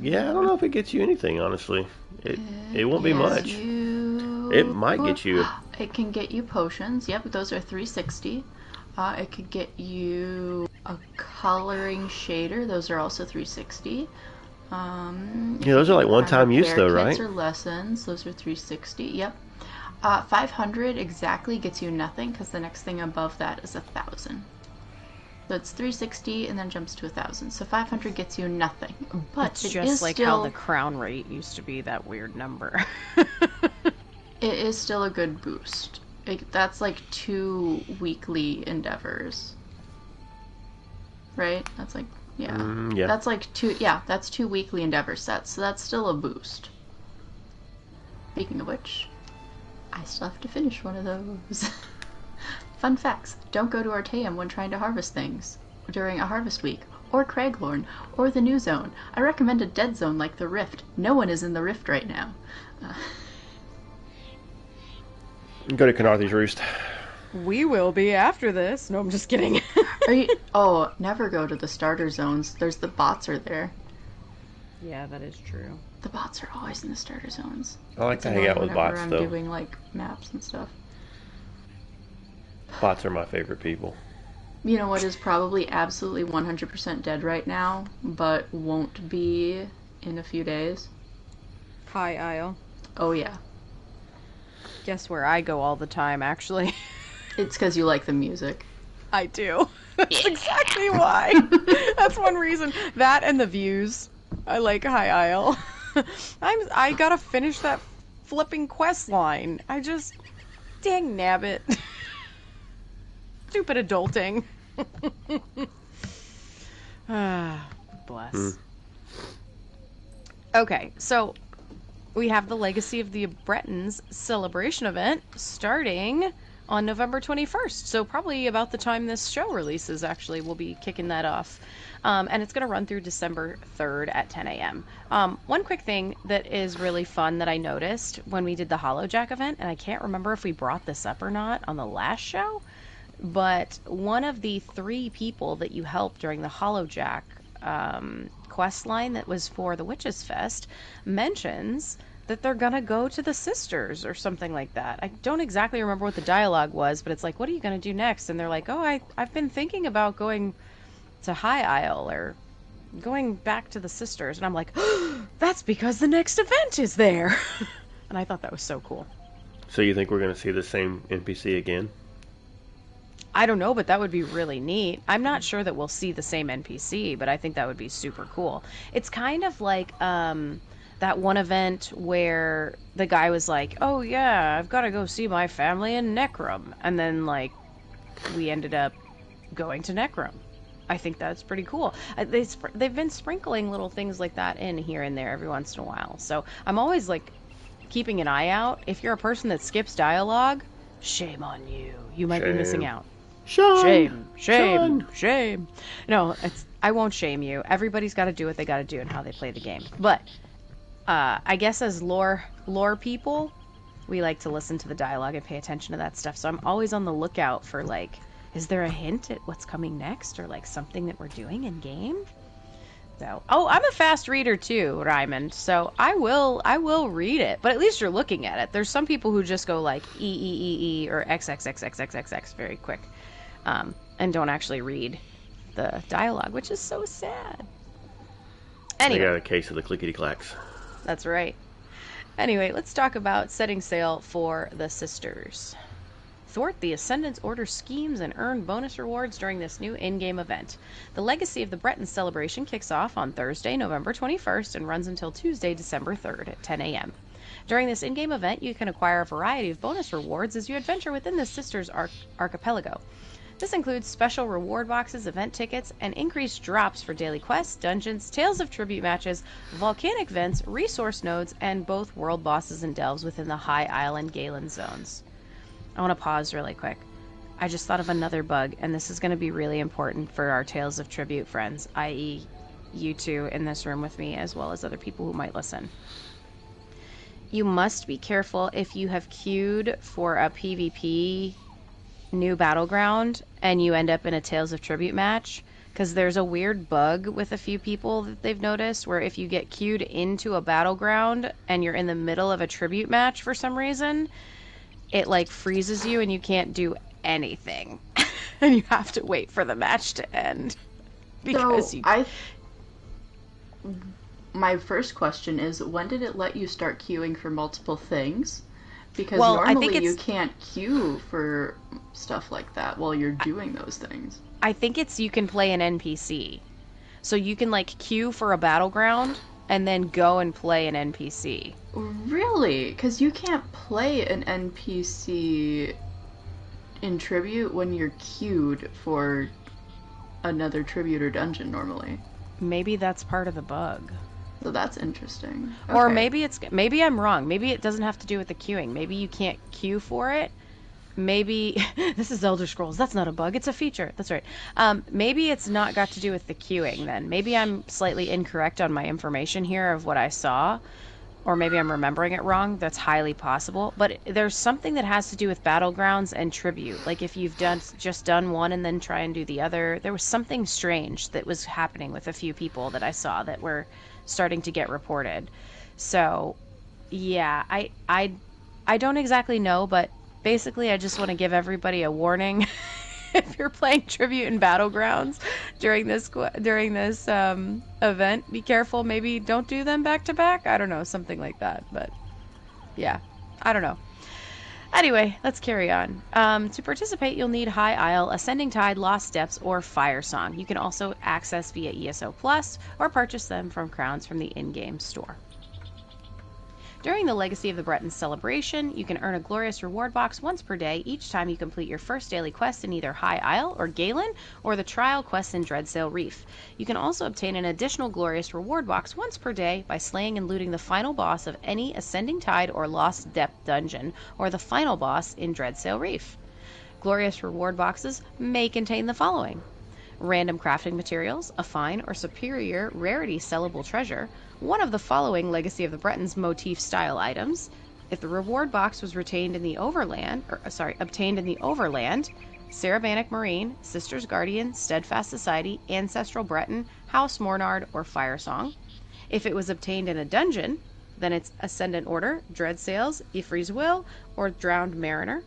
Yeah, I don't know if it gets you anything, honestly. It won't be much. It might get you. It can get you potions. Yep, those are 360. It could get you a coloring shader. Those are also 360. Yeah, those are like one-time use, though, right? Kits or lessons. Those are 360. Yep. 500 exactly gets you nothing because the next thing above that is 1,000. So it's 360 and then jumps to 1,000. So 500 gets you nothing. But it's just like how the crown rate used to be that weird number. It is still a good boost. That's like 2 weekly endeavors. Right? That's like, yeah. Yeah. That's like that's 2 weekly endeavor sets. So that's still a boost. Speaking of which, I still have to finish one of those. Fun facts. Don't go to Artaeum when trying to harvest things during a harvest week, or Craiglorn, or the New Zone. I recommend a dead zone like the Rift. No one is in the Rift right now. Go to Canarthy's Roost. We will be after this. No, I'm just kidding. Never go to the starter zones. The bots are there. Yeah, that is true. The bots are always in the starter zones. I like to hang out with bots, I'm though. doing like maps and stuff. Bots are my favorite people. You know what is probably absolutely 100% dead right now, but won't be in a few days? High Isle. Oh yeah. Guess where I go all the time, actually. It's because you like the music. I do. That's exactly why. That's one reason. That and the views. I like High Isle. I gotta finish that flipping quest line. Dang nabbit. Stupid adulting. Bless. Okay, so we have the Legacy of the Bretons celebration event starting on November 21st. So probably about the time this show releases, actually, we'll be kicking that off. And it's going to run through December 3rd at 10 a.m. One quick thing that is really fun that I noticed when we did the Hollowjack event, and I can't remember if we brought this up or not on the last show, but one of the 3 people that you helped during the Hollowjack quest line that was for the Witches Fest mentions that they're gonna go to the Sisters or something like that. I don't exactly remember what the dialogue was, but it's like, what are you gonna do next? And they're like, oh, I've been thinking about going to High Isle or going back to the Sisters. And I'm like, oh, that's because the next event is there. And I thought that was so cool. So you think we're gonna see the same NPC again? I don't know, but that would be really neat. I'm not sure that we'll see the same NPC, but I think that would be super cool. It's kind of like that one event where the guy was like, oh yeah, I've got to go see my family in Necrum. And then, like, we ended up going to Necrum. I think that's pretty cool. They've been sprinkling little things like that in here and there every once in a while. So I'm always, like, keeping an eye out. If you're a person that skips dialogue, shame on you. You might be missing out. Shame. No, I won't shame you. Everybody's got to do what they got to do and how they play the game. But I guess as lore people, we like to listen to the dialogue and pay attention to that stuff. So I'm always on the lookout for, like, is there a hint at what's coming next or, like, something that we're doing in game? So, I'm a fast reader too, Raymond. So I will read it, but at least you're looking at it. There's some people who just go like E or XXXXXXX very quick. And don't actually read the dialogue, which is so sad. Anyway. They got a case of the clickety-clacks. That's right. Anyway, let's talk about setting sail for the Sisters. Thwart the Ascendant's Order schemes and earn bonus rewards during this new in-game event. The Legacy of the Bretons celebration kicks off on Thursday, November 21st and runs until Tuesday, December 3rd at 10 a.m. During this in-game event, you can acquire a variety of bonus rewards as you adventure within the Sisters archipelago. This includes special reward boxes, event tickets, and increased drops for daily quests, dungeons, Tales of Tribute matches, volcanic vents, resource nodes, and both world bosses and delves within the High Isle and Galen zones. I want to pause really quick. I just thought of another bug, and this is going to be really important for our Tales of Tribute friends, i.e. you two in this room with me, as well as other people who might listen. You must be careful if you have queued for a PvP new battleground and you end up in a Tales of Tribute match because there's a weird bug with a few people that they've noticed where if you get queued into a battleground and you're in the middle of a tribute match for some reason, it like freezes you and you can't do anything. And you have to wait for the match to end. Because my first question is, when did it let you start queuing for multiple things? Because Well, I normally think you it's can't queue for stuff like that while you're doing those things. I think it's you can play an NPC. So you can like queue for a battleground and then go and play an NPC. Really? Because you can't play an NPC in Tribute when you're queued for another Tribute or dungeon normally. Maybe that's part of the bug. So that's interesting. Or Okay. maybe I'm wrong. Maybe it doesn't have to do with the queuing. Maybe you can't queue for it. Maybe this is Elder Scrolls. That's not a bug. It's a feature. That's right. Maybe it's not got to do with the queuing then. Maybe I'm slightly incorrect on my information here of what I saw, or maybe I'm remembering it wrong. That's highly possible. But there's something that has to do with battlegrounds and tribute. Like if you've just done one and then try and do the other. There was something strange that was happening with a few people that I saw that were starting to get reported. So, yeah, I don't exactly know, but basically I just want to give everybody a warning. If you're playing Tribute and Battlegrounds during this event, be careful. Maybe don't do them back to back. I don't know, something like that. But yeah, I don't know. Anyway, let's carry on. To participate, you'll need High Isle, Ascending Tide, Lost Depths, or Fire Song. You can also access via ESO Plus or purchase them from crowns from the in-game store. During the Legacy of the Bretons celebration, you can earn a glorious reward box once per day each time you complete your first daily quest in either High Isle or Galen, or the trial quest in Dreadsail Reef. You can also obtain an additional glorious reward box once per day by slaying and looting the final boss of any Ascending Tide or Lost Depth dungeon, or the final boss in Dreadsail Reef. Glorious reward boxes may contain the following: random crafting materials, a fine or superior rarity sellable treasure, one of the following Legacy of the Bretons motif style items. If the reward box was obtained in the Overland, Sarabanic Marine, Sisters Guardian, Steadfast Society, Ancestral Breton, House Mornard, or Fire Song. If it was obtained in a dungeon, then it's Ascendant Order, Dreadsails, Ifri's Will, or Drowned Mariner.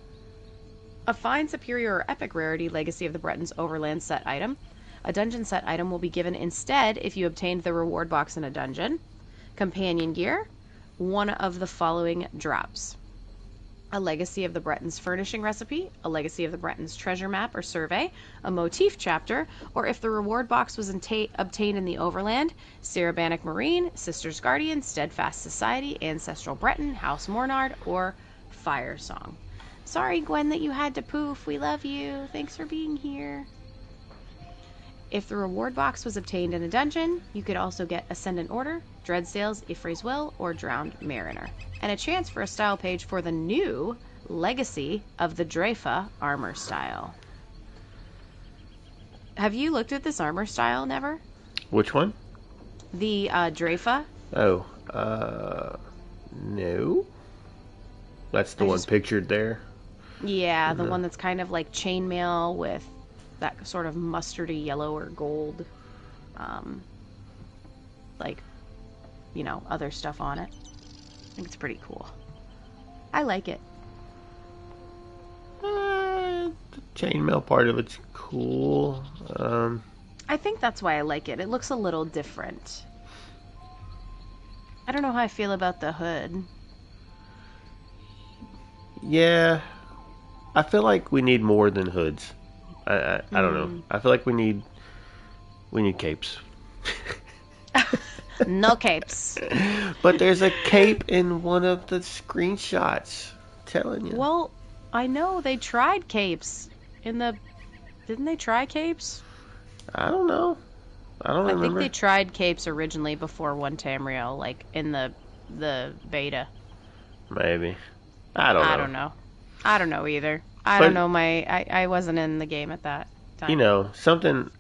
A fine, superior, or epic rarity Legacy of the Bretons Overland set item. A dungeon set item will be given instead if you obtained the reward box in a dungeon. Companion gear, one of the following drops: a Legacy of the Bretons furnishing recipe, a Legacy of the Bretons treasure map or survey, a motif chapter, or if the reward box was obtained in the Overland, Sarabanic Marine, Sisters Guardian, Steadfast Society, Ancestral Breton, House Mornard, or Fire Song. Sorry, Gwen, that you had to poof. We love you. Thanks for being here. If the reward box was obtained in a dungeon, you could also get Ascendant Order, Dreadsails, Ifri's Will, or Drowned Mariner, and a chance for a style page for the new Legacy of the Dreyfa armor style. Have you looked at this armor style, Never? Which one? The Dreyfa? Oh, no. That's the one pictured there? Yeah, the one that's kind of like chainmail with that sort of mustardy yellow or gold, other stuff on it. I think it's pretty cool. I like it. The chainmail part of it's cool. I think that's why I like it. It looks a little different. I don't know how I feel about the hood. Yeah, I feel like we need more than hoods. I don't know. I feel like we need capes. No capes. But there's a cape in one of the screenshots. Telling you. Well, I know they tried capes didn't they try capes? I don't know. I don't remember. I think they tried capes originally before 1 Tamriel, like in the beta. Maybe. I don't know. I don't know either. I don't know. I wasn't in the game at that time. You know, something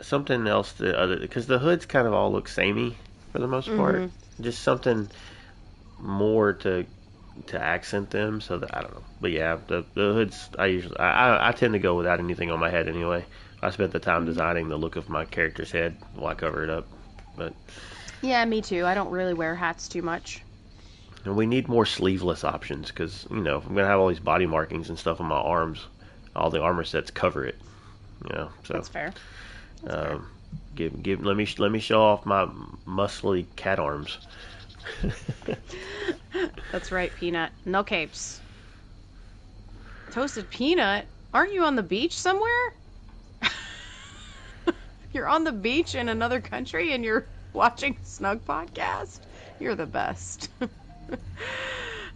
else because the hoods kind of all look samey for the most part. Just something more to accent them, so that I don't know. But yeah, the hoods I tend to go without anything on my head anyway. I spent the time designing the look of my character's head while I cover it up. But Yeah, me too. I don't really wear hats too much. and we need more sleeveless options because, if I'm going to have all these body markings and stuff on my arms, all the armor sets cover it. So That's fair. That's fair. let me show off my muscly cat arms. That's right, Peanut. No capes. Toasted Peanut? Aren't you on the beach somewhere? You're on the beach in another country and you're watching Snugpod Cast? You're the best.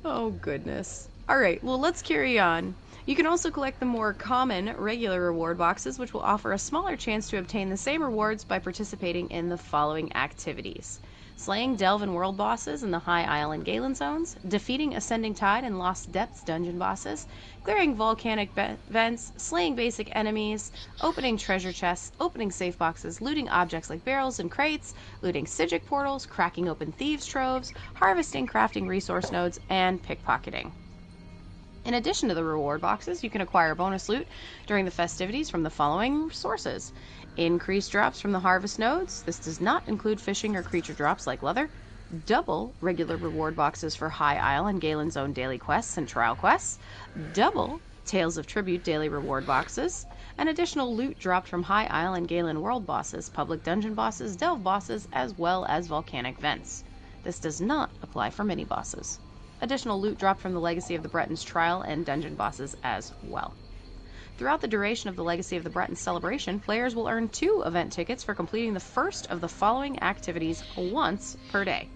Oh, goodness. All right, well, let's carry on. You can also collect the more common regular reward boxes, which will offer a smaller chance to obtain the same rewards by participating in the following activities. Slaying Delve and World bosses in the High Isle and Galen zones, defeating Ascending Tide and Lost Depths dungeon bosses, clearing volcanic vents, slaying basic enemies, opening treasure chests, opening safe boxes, looting objects like barrels and crates, looting Sigic portals, cracking open thieves' troves, harvesting crafting resource nodes, and pickpocketing. In addition to the reward boxes, you can acquire bonus loot during the festivities from the following sources. Increased drops from the harvest nodes. This does not include fishing or creature drops like leather. Double regular reward boxes for High Isle and Galen Zone daily quests and trial quests. Double Tales of Tribute daily reward boxes. And additional loot dropped from High Isle and Galen world bosses, public dungeon bosses, delve bosses, as well as volcanic vents. This does not apply for mini bosses. Additional loot dropped from the Legacy of the Bretons trial and dungeon bosses as well. Throughout the duration of the Legacy of the Bretons celebration, players will earn 2 event tickets for completing the first of the following activities once per day.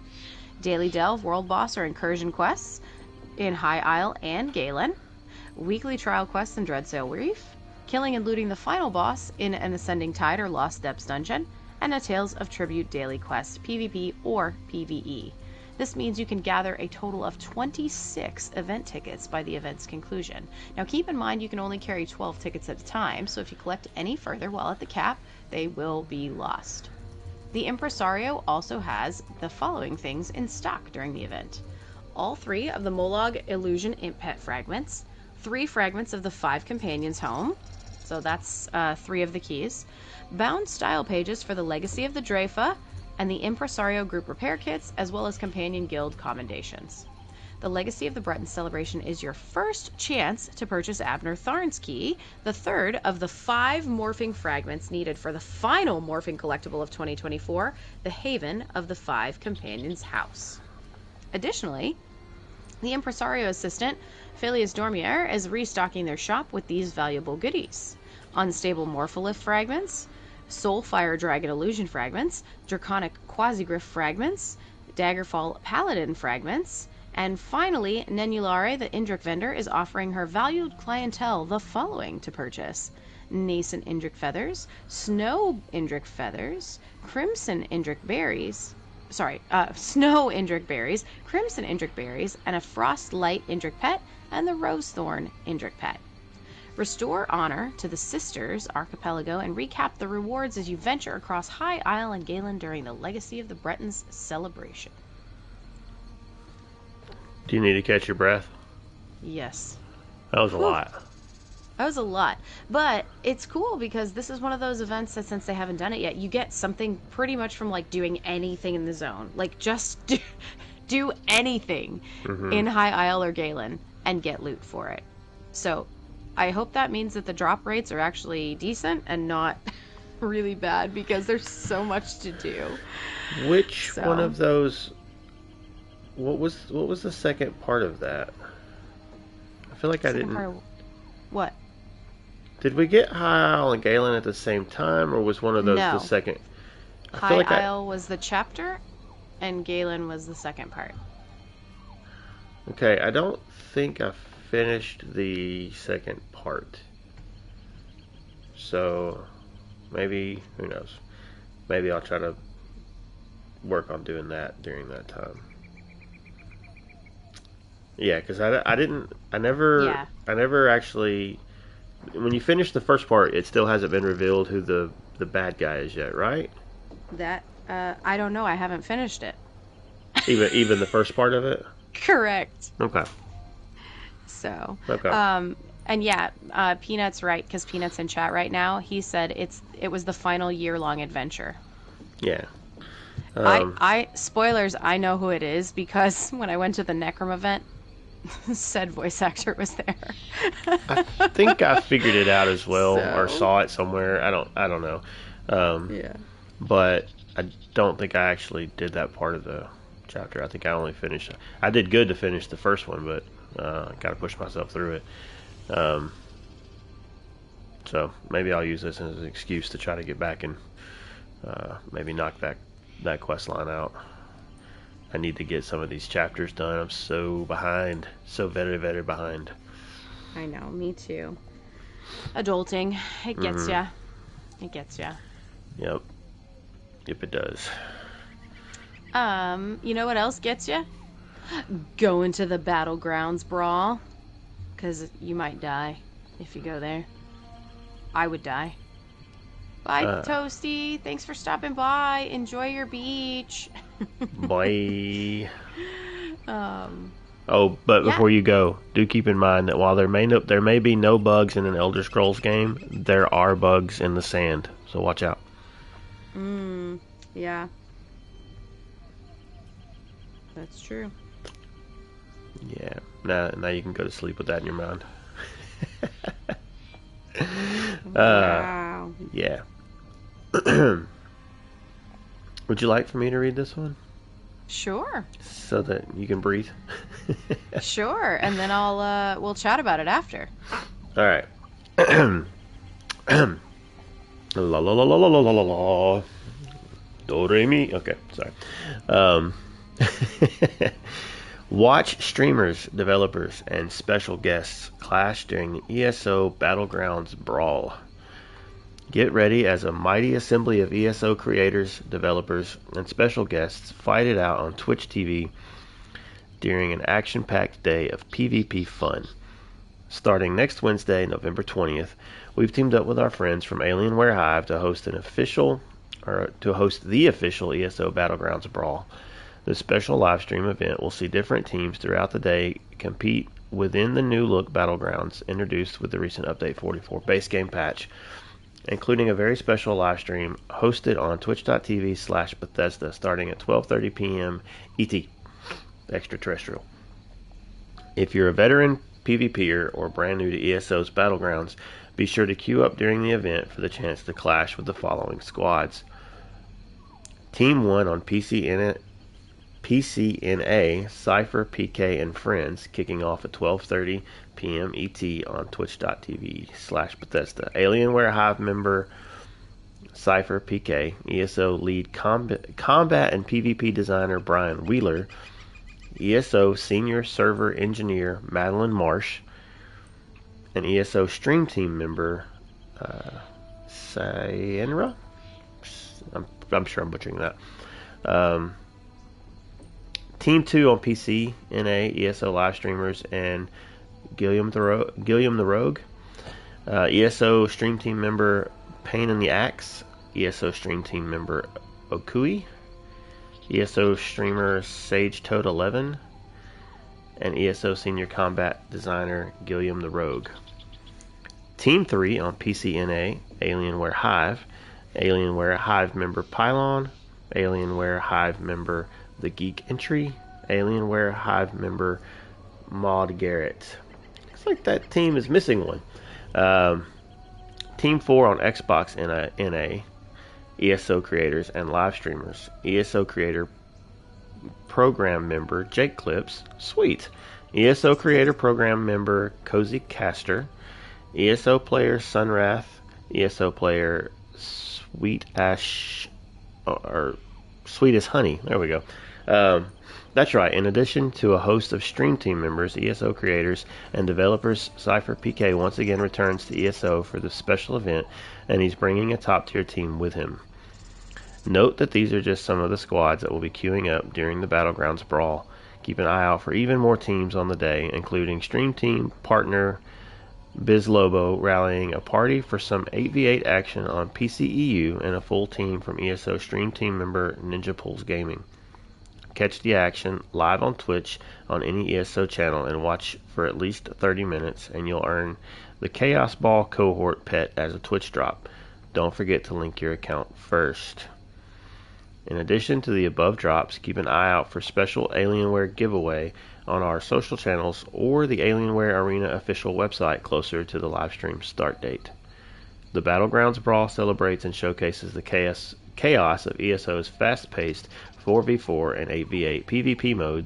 Daily Delve, World Boss, or Incursion quests in High Isle and Galen. Weekly trial quests in Dreadsail Reef. Killing and looting the final boss in an Ascending Tide or Lost Depths dungeon. And a Tales of Tribute daily quest, PvP or PvE. This means you can gather a total of 26 event tickets by the event's conclusion. Now keep in mind you can only carry 12 tickets at a time, so if you collect any further while at the cap, they will be lost. The Impresario also has the following things in stock during the event. All 3 of the Molag Illusion Imp Pet fragments, 3 fragments of the 5 Companions Home, so that's 3 of the keys, bound style pages for the Legacy of the Dreyfa, and the Impresario group repair kits, as well as Companion Guild commendations. The Legacy of the Bretons celebration is your first chance to purchase Abner Tharn's key, the 3rd of the 5 morphing fragments needed for the final morphing collectible of 2024, the Haven of the 5 Companions House. Additionally, the Impresario assistant, Phileas Dormier, is restocking their shop with these valuable goodies. Unstable Morpholith fragments, Soulfire Dragon Illusion fragments, Draconic Quasigriff fragments, Daggerfall Paladin fragments, and finally, Nenulare, the Indrik vendor, is offering her valued clientele the following to purchase: Nascent Indrik feathers, Snow Indrik feathers, Crimson Indrik berries, Snow Indrik berries, Crimson Indrik berries, and a Frost Light Indrik pet, and the Rosethorn Indrik pet. Restore honor to the Sisters Archipelago and recap the rewards as you venture across High Isle and Galen during the Legacy of the Bretons celebration. Do you need to catch your breath? Yes. That was a lot. That was a lot. But it's cool because this is one of those events that, since they haven't done it yet, you get something pretty much from like doing anything in the zone. Like just do anything in High Isle or Galen and get loot for it. So I hope that means that the drop rates are actually decent and not really bad, because there's so much to do. Which one of those? What was the second part of that? I feel like I didn't. What? Did we get High Isle and Galen at the same time, or was one of those the second? High Isle was the chapter, and Galen was the second part. Okay, I don't think I finished the second part. So maybe, who knows? Maybe I'll try to work on doing that during that time. Yeah, because I never actually. When you finish the first part, it still hasn't been revealed who the bad guy is yet, right? That I don't know. I haven't finished it. Even the first part of it. Correct. Okay. So. Okay. And yeah, Peanut's right, because Peanut's in chat right now. He said it was the final year-long adventure. Yeah. I spoilers, I know who it is because when I went to the Necrom event, said voice actor was there. I think I figured it out as well, or So- saw it somewhere. I don't know. Yeah. But I don't think I actually did that part of the chapter. I think I only finished. I did good to finish the first one, but I got to push myself through it. So maybe I'll use this as an excuse to try to get back and maybe knock that quest line out. I need to get some of these chapters done. I'm so behind, so very, very behind. I know, me too. Adulting, it gets ya. It gets ya. Yep, it does. You know what else gets ya? Going to the battlegrounds brawl, because you might die if you go there. I would die. Bye, Toasty. Thanks for stopping by. Enjoy your beach. Bye. Oh, but before you go, do keep in mind that while there may be no bugs in an Elder Scrolls game, there are bugs in the sand. So watch out. Yeah. That's true. Yeah. Now you can go to sleep with that in your mind. Wow. Yeah. Would you like for me to read this one? Sure. So that you can breathe? Sure. And then we'll chat about it after. All right. La la la la la la la la la. Do re mi. Okay, sorry. Watch streamers, developers, and special guests clash during the ESO Battlegrounds Brawl. Get ready as a mighty assembly of ESO creators, developers, and special guests fight it out on Twitch TV during an action-packed day of PvP fun. Starting next Wednesday, November 20th, we've teamed up with our friends from Alienware Hive to host the official ESO Battlegrounds Brawl. The special live stream event will see different teams throughout the day compete within the new look Battlegrounds introduced with the recent Update 44 base game patch, including a very special live stream hosted on twitch.tv/Bethesda starting at 12:30 p.m. ET, extraterrestrial. If you're a veteran PvPer or brand new to ESO's Battlegrounds, be sure to queue up during the event for the chance to clash with the following squads. Team 1 on PCNA, Cypher, PK, and Friends, kicking off at 12:30 p.m. ET on twitch.tv/Bethesda. Alienware Hive member Cypher, PK, ESO lead combat and PvP designer Brian Wheeler, ESO senior server engineer Madeline Marsh, and ESO stream team member Cyanra. I'm sure I'm butchering that. Team 2 on PC, NA, ESO live streamers, and Gilliam the Rogue. ESO stream team member Pain in the Axe. ESO stream team member Okui. ESO streamer Sage Toad 11. And ESO senior combat designer Gilliam the Rogue. Team 3 on PC, NA, Alienware Hive. Alienware Hive member Pylon. Alienware Hive member The Geek Entry, Alienware Hive member Maud Garrett. Looks like that team is missing one. Team 4 on Xbox NA, ESO creators and live streamers. ESO creator program member Jake Clips, sweet. ESO creator program member Cozy Caster. ESO player Sunwrath. ESO player Sweet as Honey. There we go. That's right. In addition to a host of stream team members, ESO creators, and developers, Cypher PK once again returns to ESO for the special event, and he's bringing a top-tier team with him. Note that these are just some of the squads that will be queuing up during the Battlegrounds Brawl. Keep an eye out for even more teams on the day, including stream team partner BizLobo rallying a party for some 8v8 action on PCEU and a full team from ESO stream team member Ninja Pulls Gaming. Catch the action live on Twitch on any ESO channel and watch for at least 30 minutes, and you'll earn the Chaos Ball cohort pet as a Twitch drop. Don't forget to link your account first. In addition to the above drops, keep an eye out for special Alienware giveaway on our social channels or the Alienware Arena official website closer to the livestream start date. The Battlegrounds Brawl celebrates and showcases the chaos of ESO's fast-paced 4v4 and 8v8 PvP mode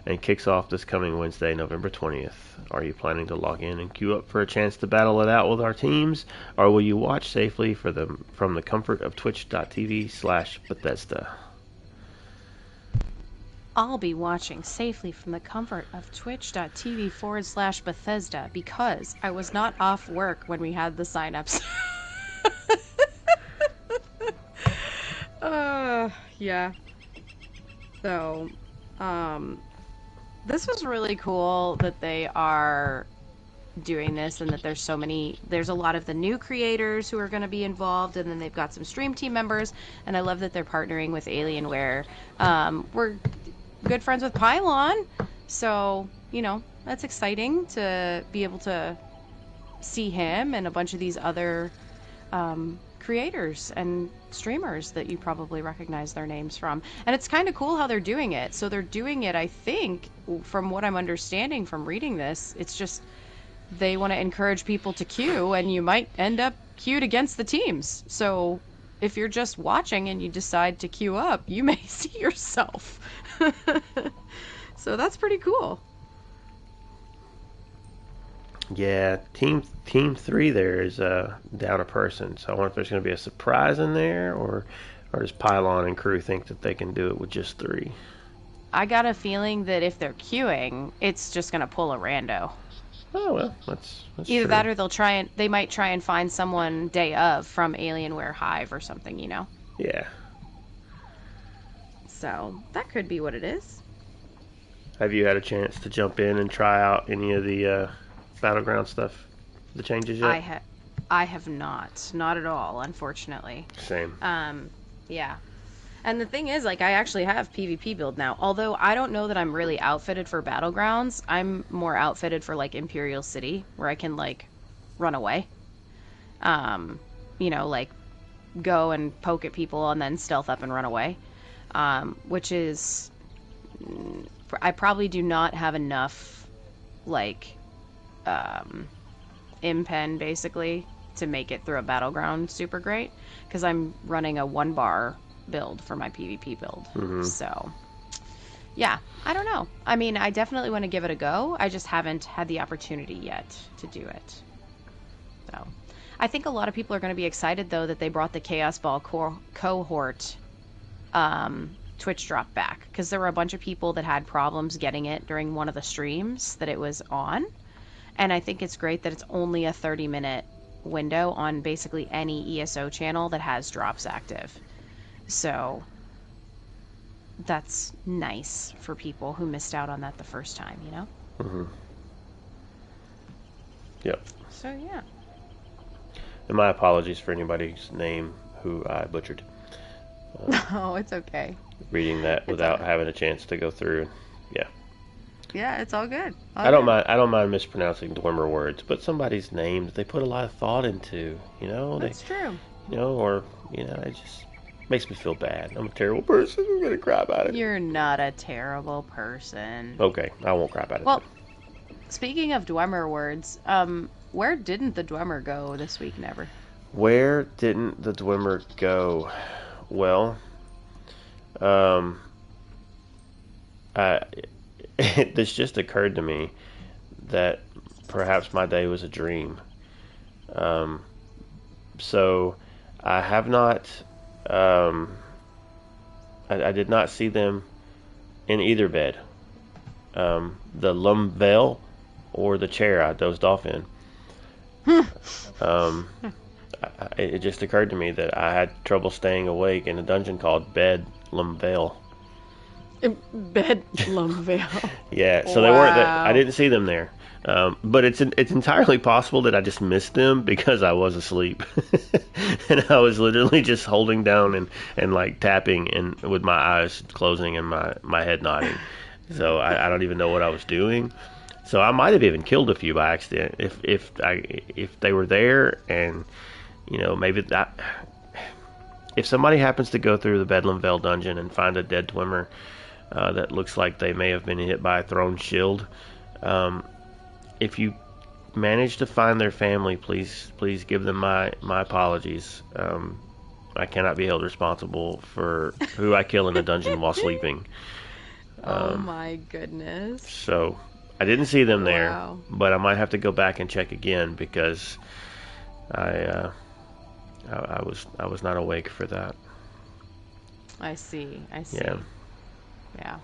and kicks off this coming Wednesday, November 20th. Are you planning to log in and queue up for a chance to battle it out with our teams, or will you watch safely from the comfort of twitch.tv/Bethesda? I'll be watching safely from the comfort of twitch.tv/Bethesda because I was not off work when we had the signups. Yeah. So, this was really cool that they are doing this and that there's a lot of the new creators who are going to be involved, and then they've got some stream team members, and I love that they're partnering with Alienware. We're good friends with Pylon, so, that's exciting to be able to see him and a bunch of these other creators and streamers that you probably recognize their names from. And it's kind of cool how they're doing it. So they're doing it, I think, from what I'm understanding from reading this, it's just they want to encourage people to queue, and you might end up queued against the teams. So if you're just watching and you decide to queue up, you may see yourself. So that's pretty cool. Yeah, Team 3 there is down a person, so I wonder if there's going to be a surprise in there, or does Pylon and crew think that they can do it with just 3? I got a feeling that if they're queuing, it's just going to pull a rando. Oh, well, that's either true. that or they might try and find someone day of from Alienware Hive or something, Yeah. So that could be what it is. Have you had a chance to jump in and try out any of the Battleground stuff, the changes yet? I have not at all, unfortunately. Same. Yeah. And the thing is, I actually have PvP build now. Although I don't know that I'm really outfitted for Battlegrounds. I'm more outfitted for Imperial City, where I can run away. Go and poke at people and then stealth up and run away. Which is, I probably do not have enough impen basically to make it through a battleground super great, because I'm running a 1-bar build for my PvP build. Mm-hmm. So yeah, I don't know. I mean, I definitely want to give it a go. I just haven't had the opportunity yet to do it. So I think a lot of people are going to be excited though that they brought the Chaos Ball cohort Twitch drop back, because there were a bunch of people that had problems getting it during one of the streams that it was on. And I think it's great that it's only a 30-minute window on basically any ESO channel that has drops active. So that's nice for people who missed out on that the first time, Mm-hmm. Yep. So yeah. And my apologies for anybody's name who I butchered. Oh, it's okay. Reading that without having a chance to go through. Yeah. Yeah, it's all good. I don't mind mispronouncing Dwemer words, but somebody's name that they put a lot of thought into, That's true. It just makes me feel bad. I'm a terrible person. I'm gonna cry about it. You're not a terrible person. Okay, I won't cry about it. Well, speaking of Dwemer words, where didn't the Dwemer go this week, Never? Where didn't the Dwemer go? Well, this just occurred to me that perhaps my day was a dream. So I have not, I did not see them in either bed. The Lumveil or the chair I dozed off in. It just occurred to me that I had trouble staying awake in a dungeon called Bed Lumveil. Bed Lumveil. Yeah, so they weren't there. I didn't see them there. But it's entirely possible that I just missed them because I was asleep, and I was literally just holding down and like tapping and with my eyes closing and my head nodding. So I don't even know what I was doing. So I might have even killed a few by accident if they were there, and maybe that if somebody happens to go through the Bedlam Vale dungeon and find a dead Dwemer that looks like they may have been hit by a thrown shield. If you manage to find their family, please give them my apologies. I cannot be held responsible for who I kill in a dungeon while sleeping. Oh my goodness. So I didn't see them there, Wow. but I might have to go back and check again because I was not awake for that. I see. Yeah. Yeah.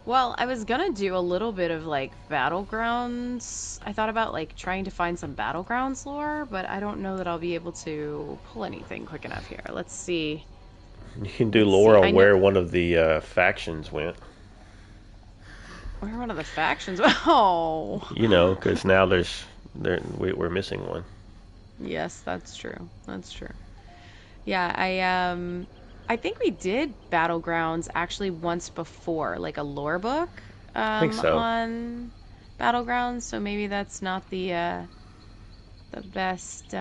Well, I was gonna do a little bit of like battlegrounds. I thought about like trying to find some battlegrounds lore, but I don't know that I'll be able to pull anything quick enough here. Let's see. You can do Let's lore see. on I know- where one of the factions went. Where one of the factions? Oh. Because now we're missing one. Yes, that's true. That's true. Yeah, I think we did Battlegrounds actually once before, like a lore book think so. on Battlegrounds, so maybe that's not the best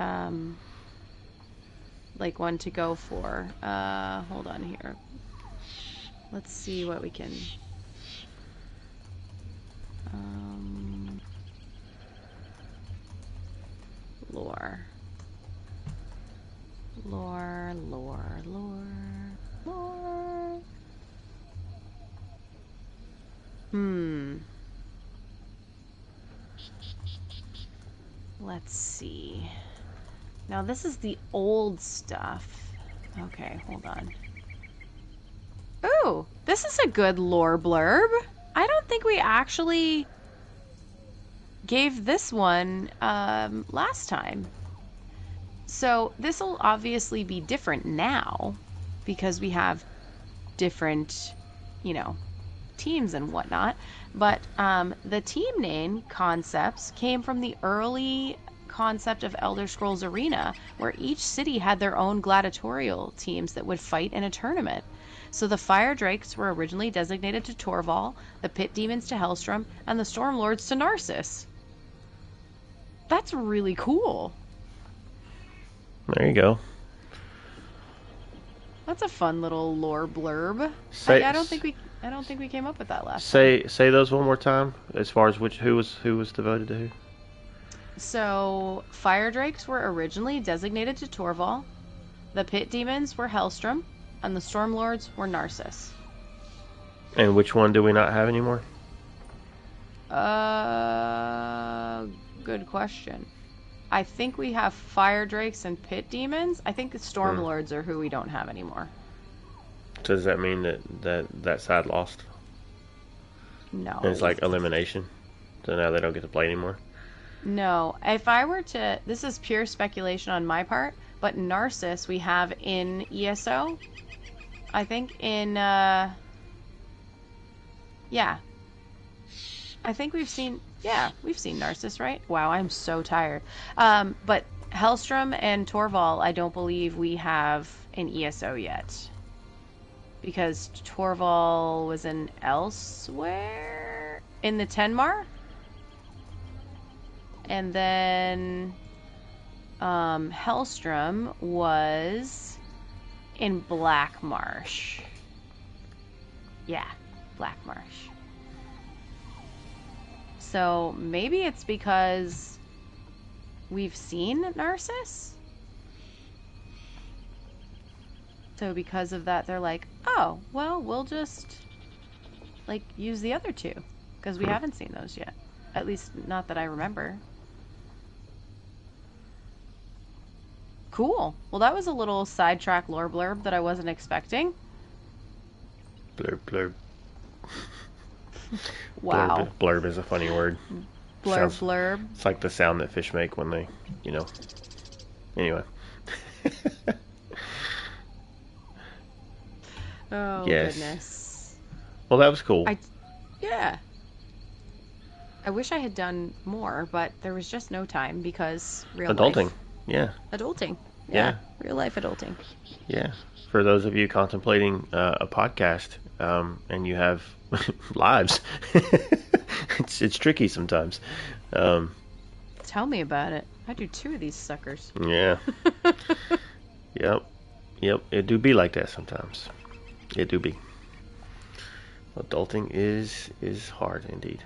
like one to go for. Hold on here. Let's see what we can lore. Lore. Let's see. Now this is the old stuff. Okay, hold on. Ooh, this is a good lore blurb. I don't think we actually gave this one last time. So this will obviously be different now because we have different, teams and whatnot. But the team name concepts came from the early concept of Elder Scrolls Arena, where each city had their own gladiatorial teams that would fight in a tournament. So the Fire Drakes were originally designated to Torval, the Pit Demons to Hellstrom, and the Storm Lords to Narcissus. That's really cool. There you go. That's a fun little lore blurb. I don't think we came up with that last time. Say those one more time. As far as who was devoted to who. So Fire Drakes were originally designated to Torval, the Pit Demons were Hellstrom, and the Storm Lords were Narcissus. And which one do we not have anymore? Good question. I think we have Fire Drakes and Pit Demons. I think the Storm Lords are who we don't have anymore. So does that mean that side lost? No. And it's like elimination. So now they don't get to play anymore? No. If I were to... This is pure speculation on my part, but Narcissus we have in ESO. I think in... Yeah. I think we've seen Narcissus, right? Wow, I'm so tired. But Hellstrom and Torval, I don't believe we have in ESO yet. Because Torval was in elsewhere in the Tenmar. And then Hellstrom was in Black Marsh. Yeah, Black Marsh. So maybe it's because we've seen Narcissus. So because of that, they're like, oh, well, we'll just use the other two because we haven't seen those yet. At least not that I remember. Cool. Well, that was a little sidetrack lore blurb that I wasn't expecting. Blurb, blurb. Wow. Blurb is a funny word. Blurb. It's like the sound that fish make when they, Anyway. Oh, yes. Goodness. Well, that was cool. Yeah. I wish I had done more, but there was just no time because real Adulting. life. Yeah. Adulting. Yeah. Real life adulting. Yeah. For those of you contemplating a podcast, and you have lives, it's tricky sometimes. Tell me about it. I do 2 of these suckers. Yeah. Yep. It do be like that sometimes. It do be. Adulting is hard indeed.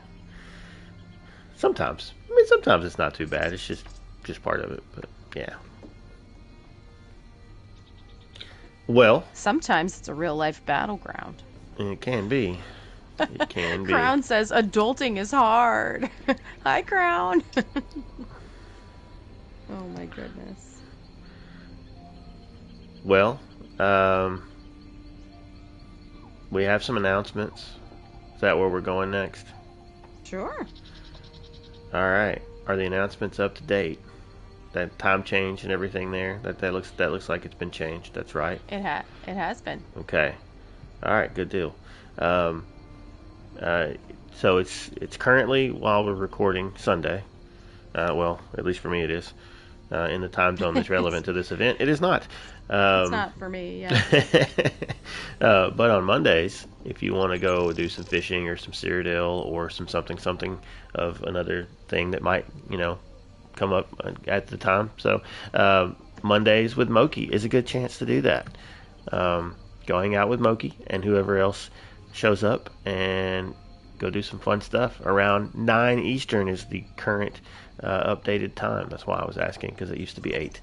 Sometimes. I mean, sometimes it's not too bad. It's just part of it. But yeah. Well, Sometimes it's a real life battleground. it can be. It can be. Crown says adulting is hard. Hi, Crown. Oh my goodness. Well, we have some announcements. Is that where we're going next? Sure. All right. Are the announcements up to date? That time change and everything there. That looks like it's been changed. That's right. It has been. Okay. All right. Good deal. So it's currently, while we're recording, Sunday. Well, at least for me it is. In the time zone that's relevant to this event, it is not. It's not for me. Yeah. But on Mondays, if you want to go do some fishing or some Cyrodiil or some something of another thing that might, come up at the time. So Mondays with Moki is a good chance to do that. Going out with Moki and whoever else shows up and go do some fun stuff. Around 9 Eastern is the current updated time. That's why I was asking, because it used to be 8.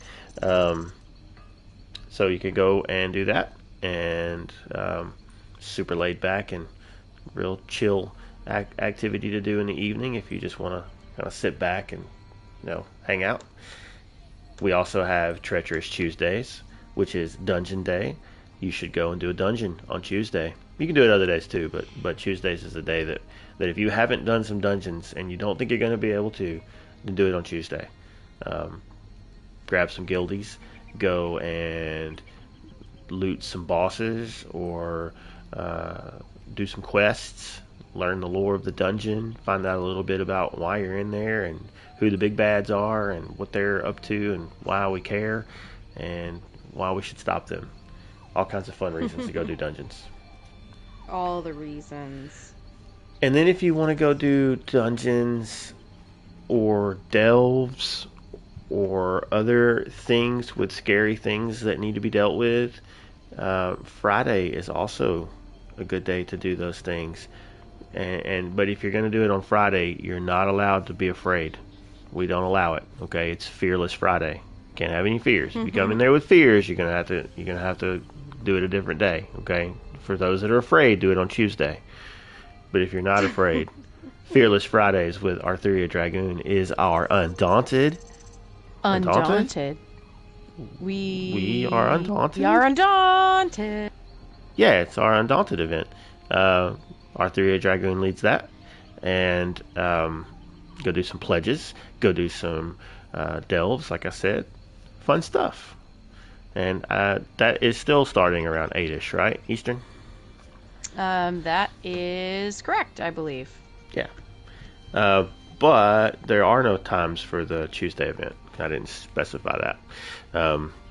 So you could go and do that, and super laid back and real chill activity to do in the evening if you just want to kind of sit back and hang out. We also have Treacherous Tuesdays, which is Dungeon Day. You should go and do a dungeon on Tuesday. You can do it other days too, but Tuesdays is the day that if you haven't done some dungeons and you don't think you're going to be able to, then do it on Tuesday. Grab some guildies, go and loot some bosses, or do some quests, learn the lore of the dungeon, find out a little bit about why you're in there and who the big bads are and what they're up to and why we care and why we should stop them. All kinds of fun reasons to go do dungeons. All the reasons. And then if you want to go do dungeons or delves or other things with scary things that need to be dealt with, Friday is also a good day to do those things. But if you're going to do it on Friday, you're not allowed to be afraid. We don't allow it. Okay, it's Fearless Friday. Can't have any fears. If you come in there with fears, you're gonna have to do it a different day. Okay, for those that are afraid, do it on Tuesday. But if you're not afraid, Fearless Fridays with Arthuria Dragoon is our Undaunted. Undaunted. We are Undaunted. We are Undaunted. Yeah, it's our Undaunted event. Arthuria Dragoon leads that, and go do some pledges, go do some delves, like I said, fun stuff. And that is still starting around 8ish, right, Eastern? That is correct, I believe. Yeah. But there are no times for the Tuesday event. I didn't specify that.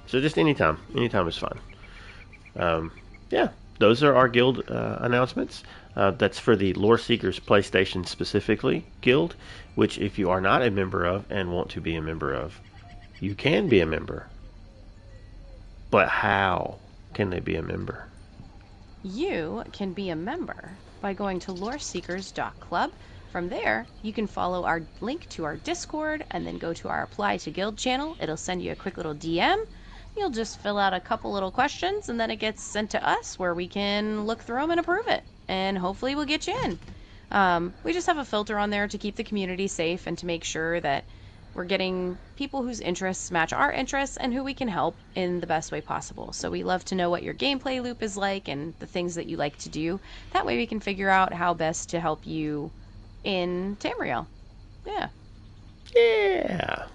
So just anytime. Anytime is fine. Yeah, those are our guild announcements. That's for the Lore Seekers PlayStation specifically guild, which if you are not a member of and want to be a member of, you can be a member. But how can they be a member? You can be a member by going to loreseekers.club. From there, you can follow our link to our Discord and then go to our Apply to Guild channel. It'll send you a quick little DM. You'll just fill out a couple little questions and then it gets sent to us where we can look through them and approve it. And hopefully we'll get you in. We just have a filter on there to keep the community safe and to make sure that we're getting people whose interests match our interests and who we can help in the best way possible. So we love to know what your gameplay loop is like and the things that you like to do. That way we can figure out how best to help you in Tamriel. Yeah. Yeah.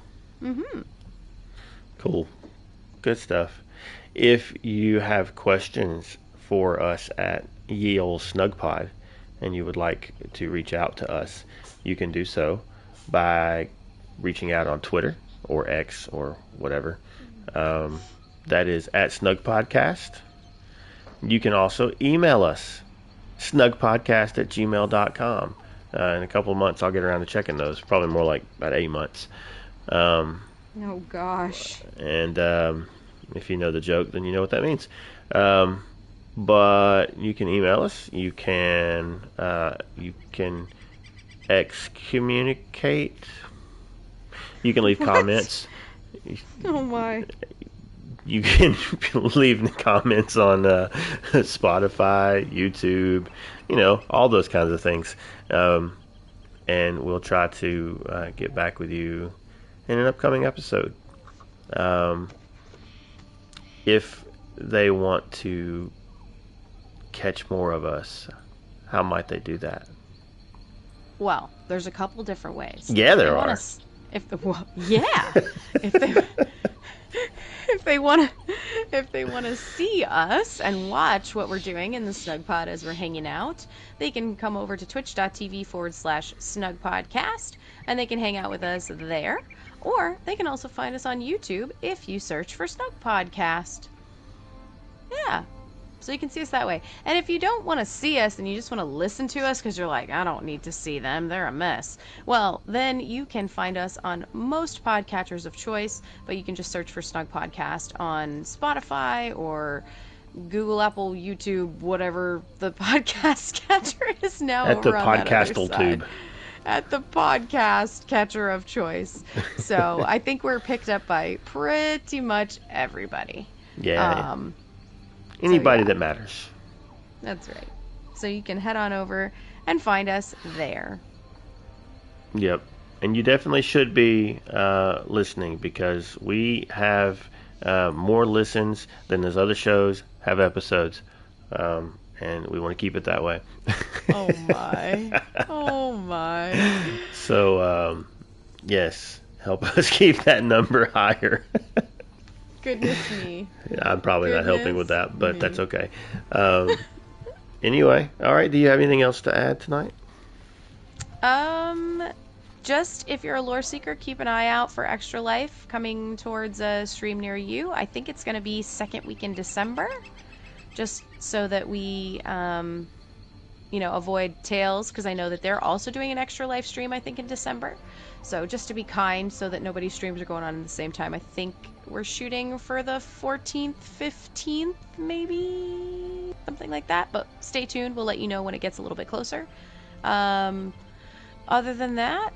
Cool. Good stuff. If you have questions for us at Ye Olde Snugpod, and you would like to reach out to us, you can do so by reaching out on Twitter or X or whatever. That is at Snugpodcast. You can also email us, snugpodcast@gmail.com. In a couple of months, I'll get around to checking those. Probably more like about 8 months. Oh gosh. And if you know the joke, then you know what that means. But you can email us. You can excommunicate. You can leave comments. Oh my. You can leave the comments on Spotify, YouTube, all those kinds of things. And we'll try to get back with you in an upcoming episode. If they want to catch more of us, how might they do that? Well, there's a couple different ways. Yeah, there are. If they want to see us and watch what we're doing in the Snugpod as we're hanging out, they can come over to twitch.tv/snugpodcast, and they can hang out with us there. Or they can also find us on YouTube if you search for Snugpodcast. Yeah. So you can see us that way. And if you don't want to see us and you just want to listen to us because you're like, I don't need to see them, they're a mess. Well, then you can find us on most podcatchers of choice, but you can just search for Snug Podcast on Spotify or Google, Apple, YouTube, whatever the podcast catcher is now. At the podcastal tube. At the podcast catcher of choice. So I think we're picked up by pretty much everybody. Yeah. Anybody that matters. That's right. So you can head on over and find us there. Yep. And you definitely should be listening, because we have more listens than those other shows have episodes. And we want to keep it that way. Oh my. Oh my. So, yes, help us keep that number higher. Goodness me. I'm probably not helping with that, but that's okay. Anyway, all right. Do you have anything else to add tonight? Just if you're a lore seeker, keep an eye out for Extra Life coming towards a stream near you. I think it's going to be second week in December, just so that we, avoid Tales, because I know that they're also doing an Extra Life stream, I think, in December. So just to be kind, so that nobody's streams are going on at the same time, I think we're shooting for the 14th, 15th, maybe something like that. But stay tuned. We'll let you know when it gets a little bit closer. Other than that,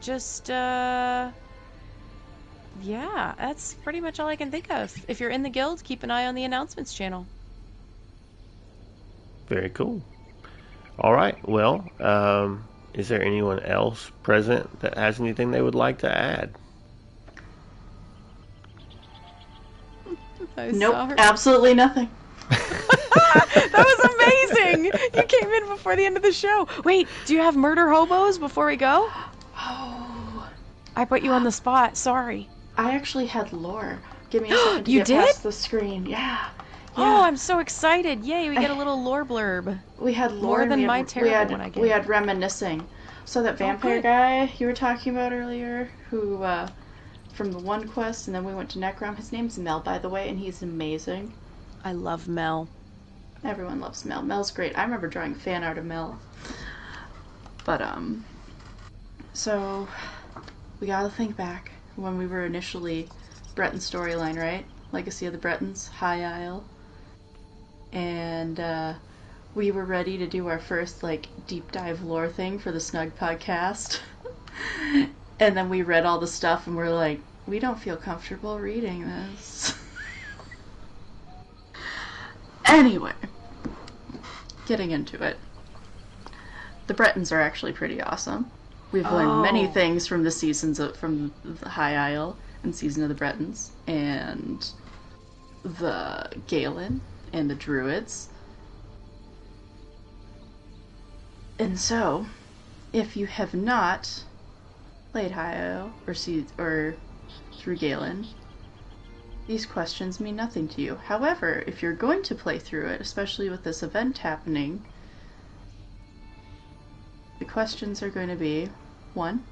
just, yeah, that's pretty much all I can think of. If you're in the guild, keep an eye on the announcements channel. Very cool. All right. Well, is there anyone else present that has anything they would like to add? Nope, absolutely nothing. That was amazing! You came in before the end of the show. Wait, do you have murder hobos before we go? Oh. I put you on the spot, sorry. I actually had lore. Give me a second to You get did? past the screen. Yeah. Oh, I'm so excited. Yay, we get a little lore blurb. We had lore. More than we my had, terrible one I get. We had reminiscing. So that vampire guy you were talking about earlier, who, from the one quest, and then we went to Necrom, his name's Mel, by the way, and he's amazing. I love Mel. Everyone loves Mel. Mel's great. I remember drawing fan art of Mel. But, so, we gotta think back when we were initially Breton storyline, right? Legacy of the Bretons, High Isle. And, we were ready to do our first, deep dive lore thing for the Snug Podcast. And then we read all the stuff and we're like, we don't feel comfortable reading this. Anyway, getting into it. The Bretons are actually pretty awesome. We've learned many things from the from the High Isle and Season of the Bretons, and the Galen and the Druids. And so, if you have not played High Isle or through Galen, these questions mean nothing to you. However, if you're going to play through it, especially with this event happening, questions are going to be, 1,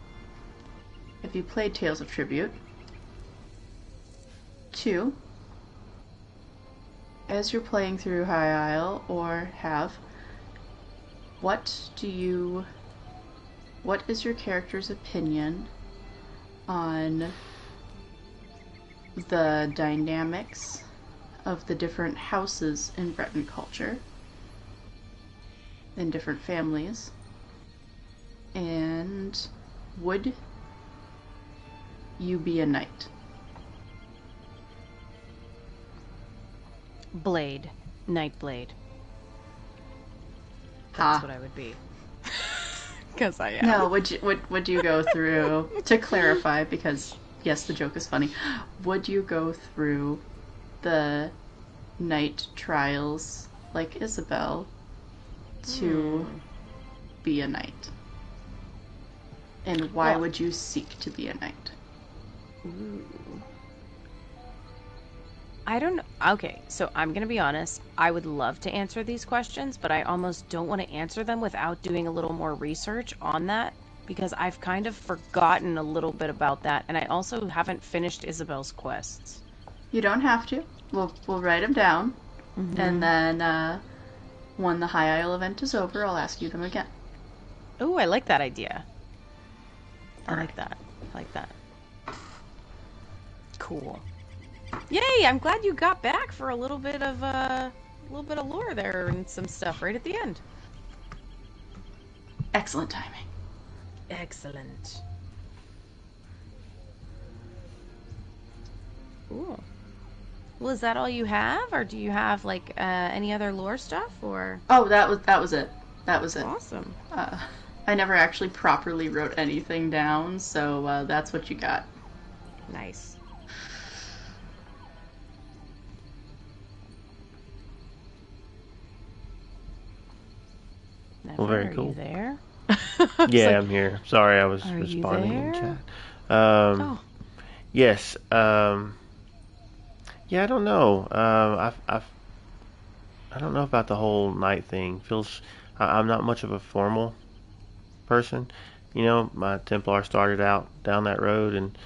have you played Tales of Tribute? 2, as you're playing through High Isle, or have, what is your character's opinion on the dynamics of the different houses in Breton culture, in different families, and would you be a knight? Blade. Night Blade. Ha. That's what I would be. Because I am. No, would you go through, to clarify, because yes, the joke is funny, would you go through the knight trials like Isabel to be a knight? And why would you seek to be a knight? Ooh. I don't know. Okay, so I'm going to be honest. I would love to answer these questions, but I almost don't want to answer them without doing a little more research on that, because I've kind of forgotten a little bit about that, and I also haven't finished Isabel's quests. You don't have to. We'll write them down, and then when the High Isle event is over, I'll ask you them again. Ooh, I like that idea. I Alright. like that. I like that. Cool. Yay! I'm glad you got back for a little bit of lore there and some stuff right at the end. Excellent timing. Excellent. Cool. Well, is that all you have, or do you have like any other lore stuff, or? Oh, that was it. That was it. Awesome. I never actually properly wrote anything down, so that's what you got. Nice. Well, very Are cool. you there? Yeah, I'm here. Sorry, I was Are you responding in there? chat. Oh. Yes. Yeah, I don't know. I don't know about the whole night thing. I'm not much of a formal person. You know, my Templar started out down that road, and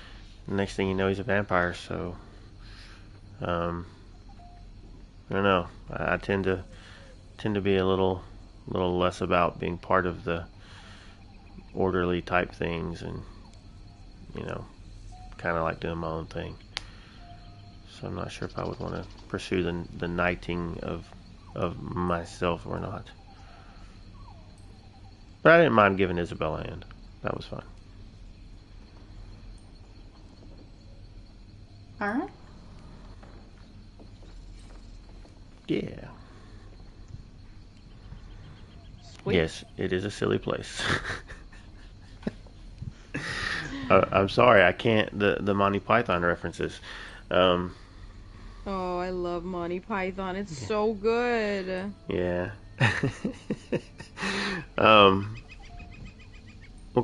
the next thing you know, he's a vampire. So, I don't know. I tend to be a little less about being part of the orderly type things, and kind of like doing my own thing. So I'm not sure if I would want to pursue the knighting of myself or not. But I didn't mind giving Isabel a hand. That was fine. All right. Yeah. Sweet. Yes, it is a silly place. I'm sorry, I can't. The Monty Python references. Oh, I love Monty Python. It's so good. Yeah. Well,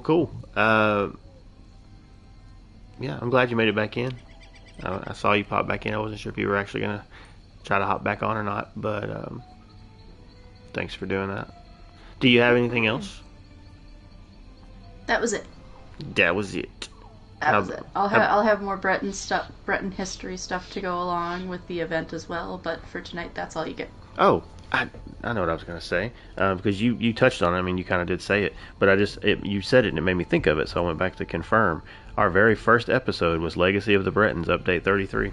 cool. Yeah, I'm glad you made it back in. I saw you pop back in. I wasn't sure if you were actually gonna try to hop back on or not, but thanks for doing that. Do you have anything else? That was it. That was it. That was it. I'll have more Breton history stuff to go along with the event as well. But for tonight, that's all you get. Oh, I know what I was going to say, because you touched on it. I mean, you kind of did say it, but you said it and it made me think of it, so I went back to confirm. Our very first episode was Legacy of the Bretons, Update 33.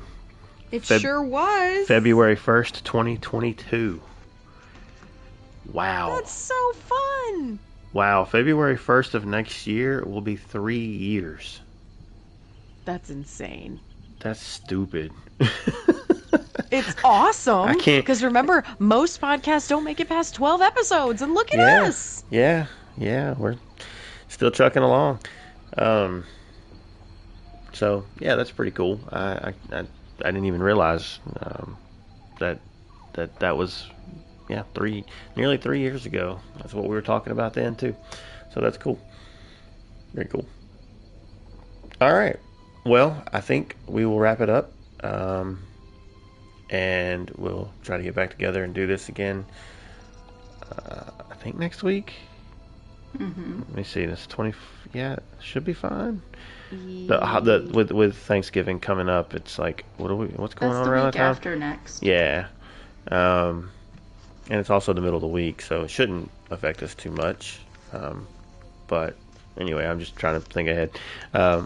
It sure was. February 1st, 2022. Wow. That's so fun. Wow, February 1st of next year will be 3 years. That's insane. That's stupid. It's awesome. I can't. Because remember, most podcasts don't make it past 12 episodes, and look at us. Yeah, we're still trucking along. So yeah, that's pretty cool. I didn't even realize that was nearly 3 years ago. That's what we were talking about then too. So that's cool. Very cool. All right. Well, I think we will wrap it up. And we'll try to get back together and do this again. I think next week. Mm-hmm. Let me see. This 20. Yeah, should be fine. Ye- With Thanksgiving coming up, it's like what's going That's on the around week that time? after next. Yeah. And it's also the middle of the week, so it shouldn't affect us too much. But anyway, I'm just trying to think ahead.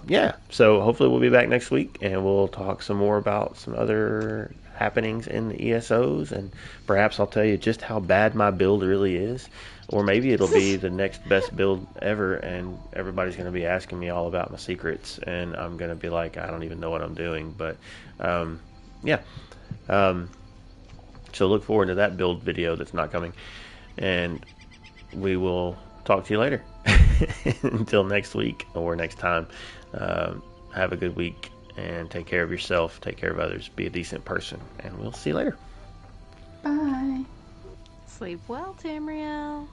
Yeah, so hopefully we'll be back next week, and we'll talk some more about some other happenings in the ESOs, and perhaps I'll tell you just how bad my build really is. Or maybe it'll be the next best build ever, and everybody's going to be asking me all about my secrets, and I'm going to be like, I don't even know what I'm doing. But, yeah. So look forward to that build video that's not coming. And we will talk to you later. Until next week or next time, have a good week and take care of yourself, take care of others, be a decent person, and we'll see you later. Bye. Sleep well, Tamriel.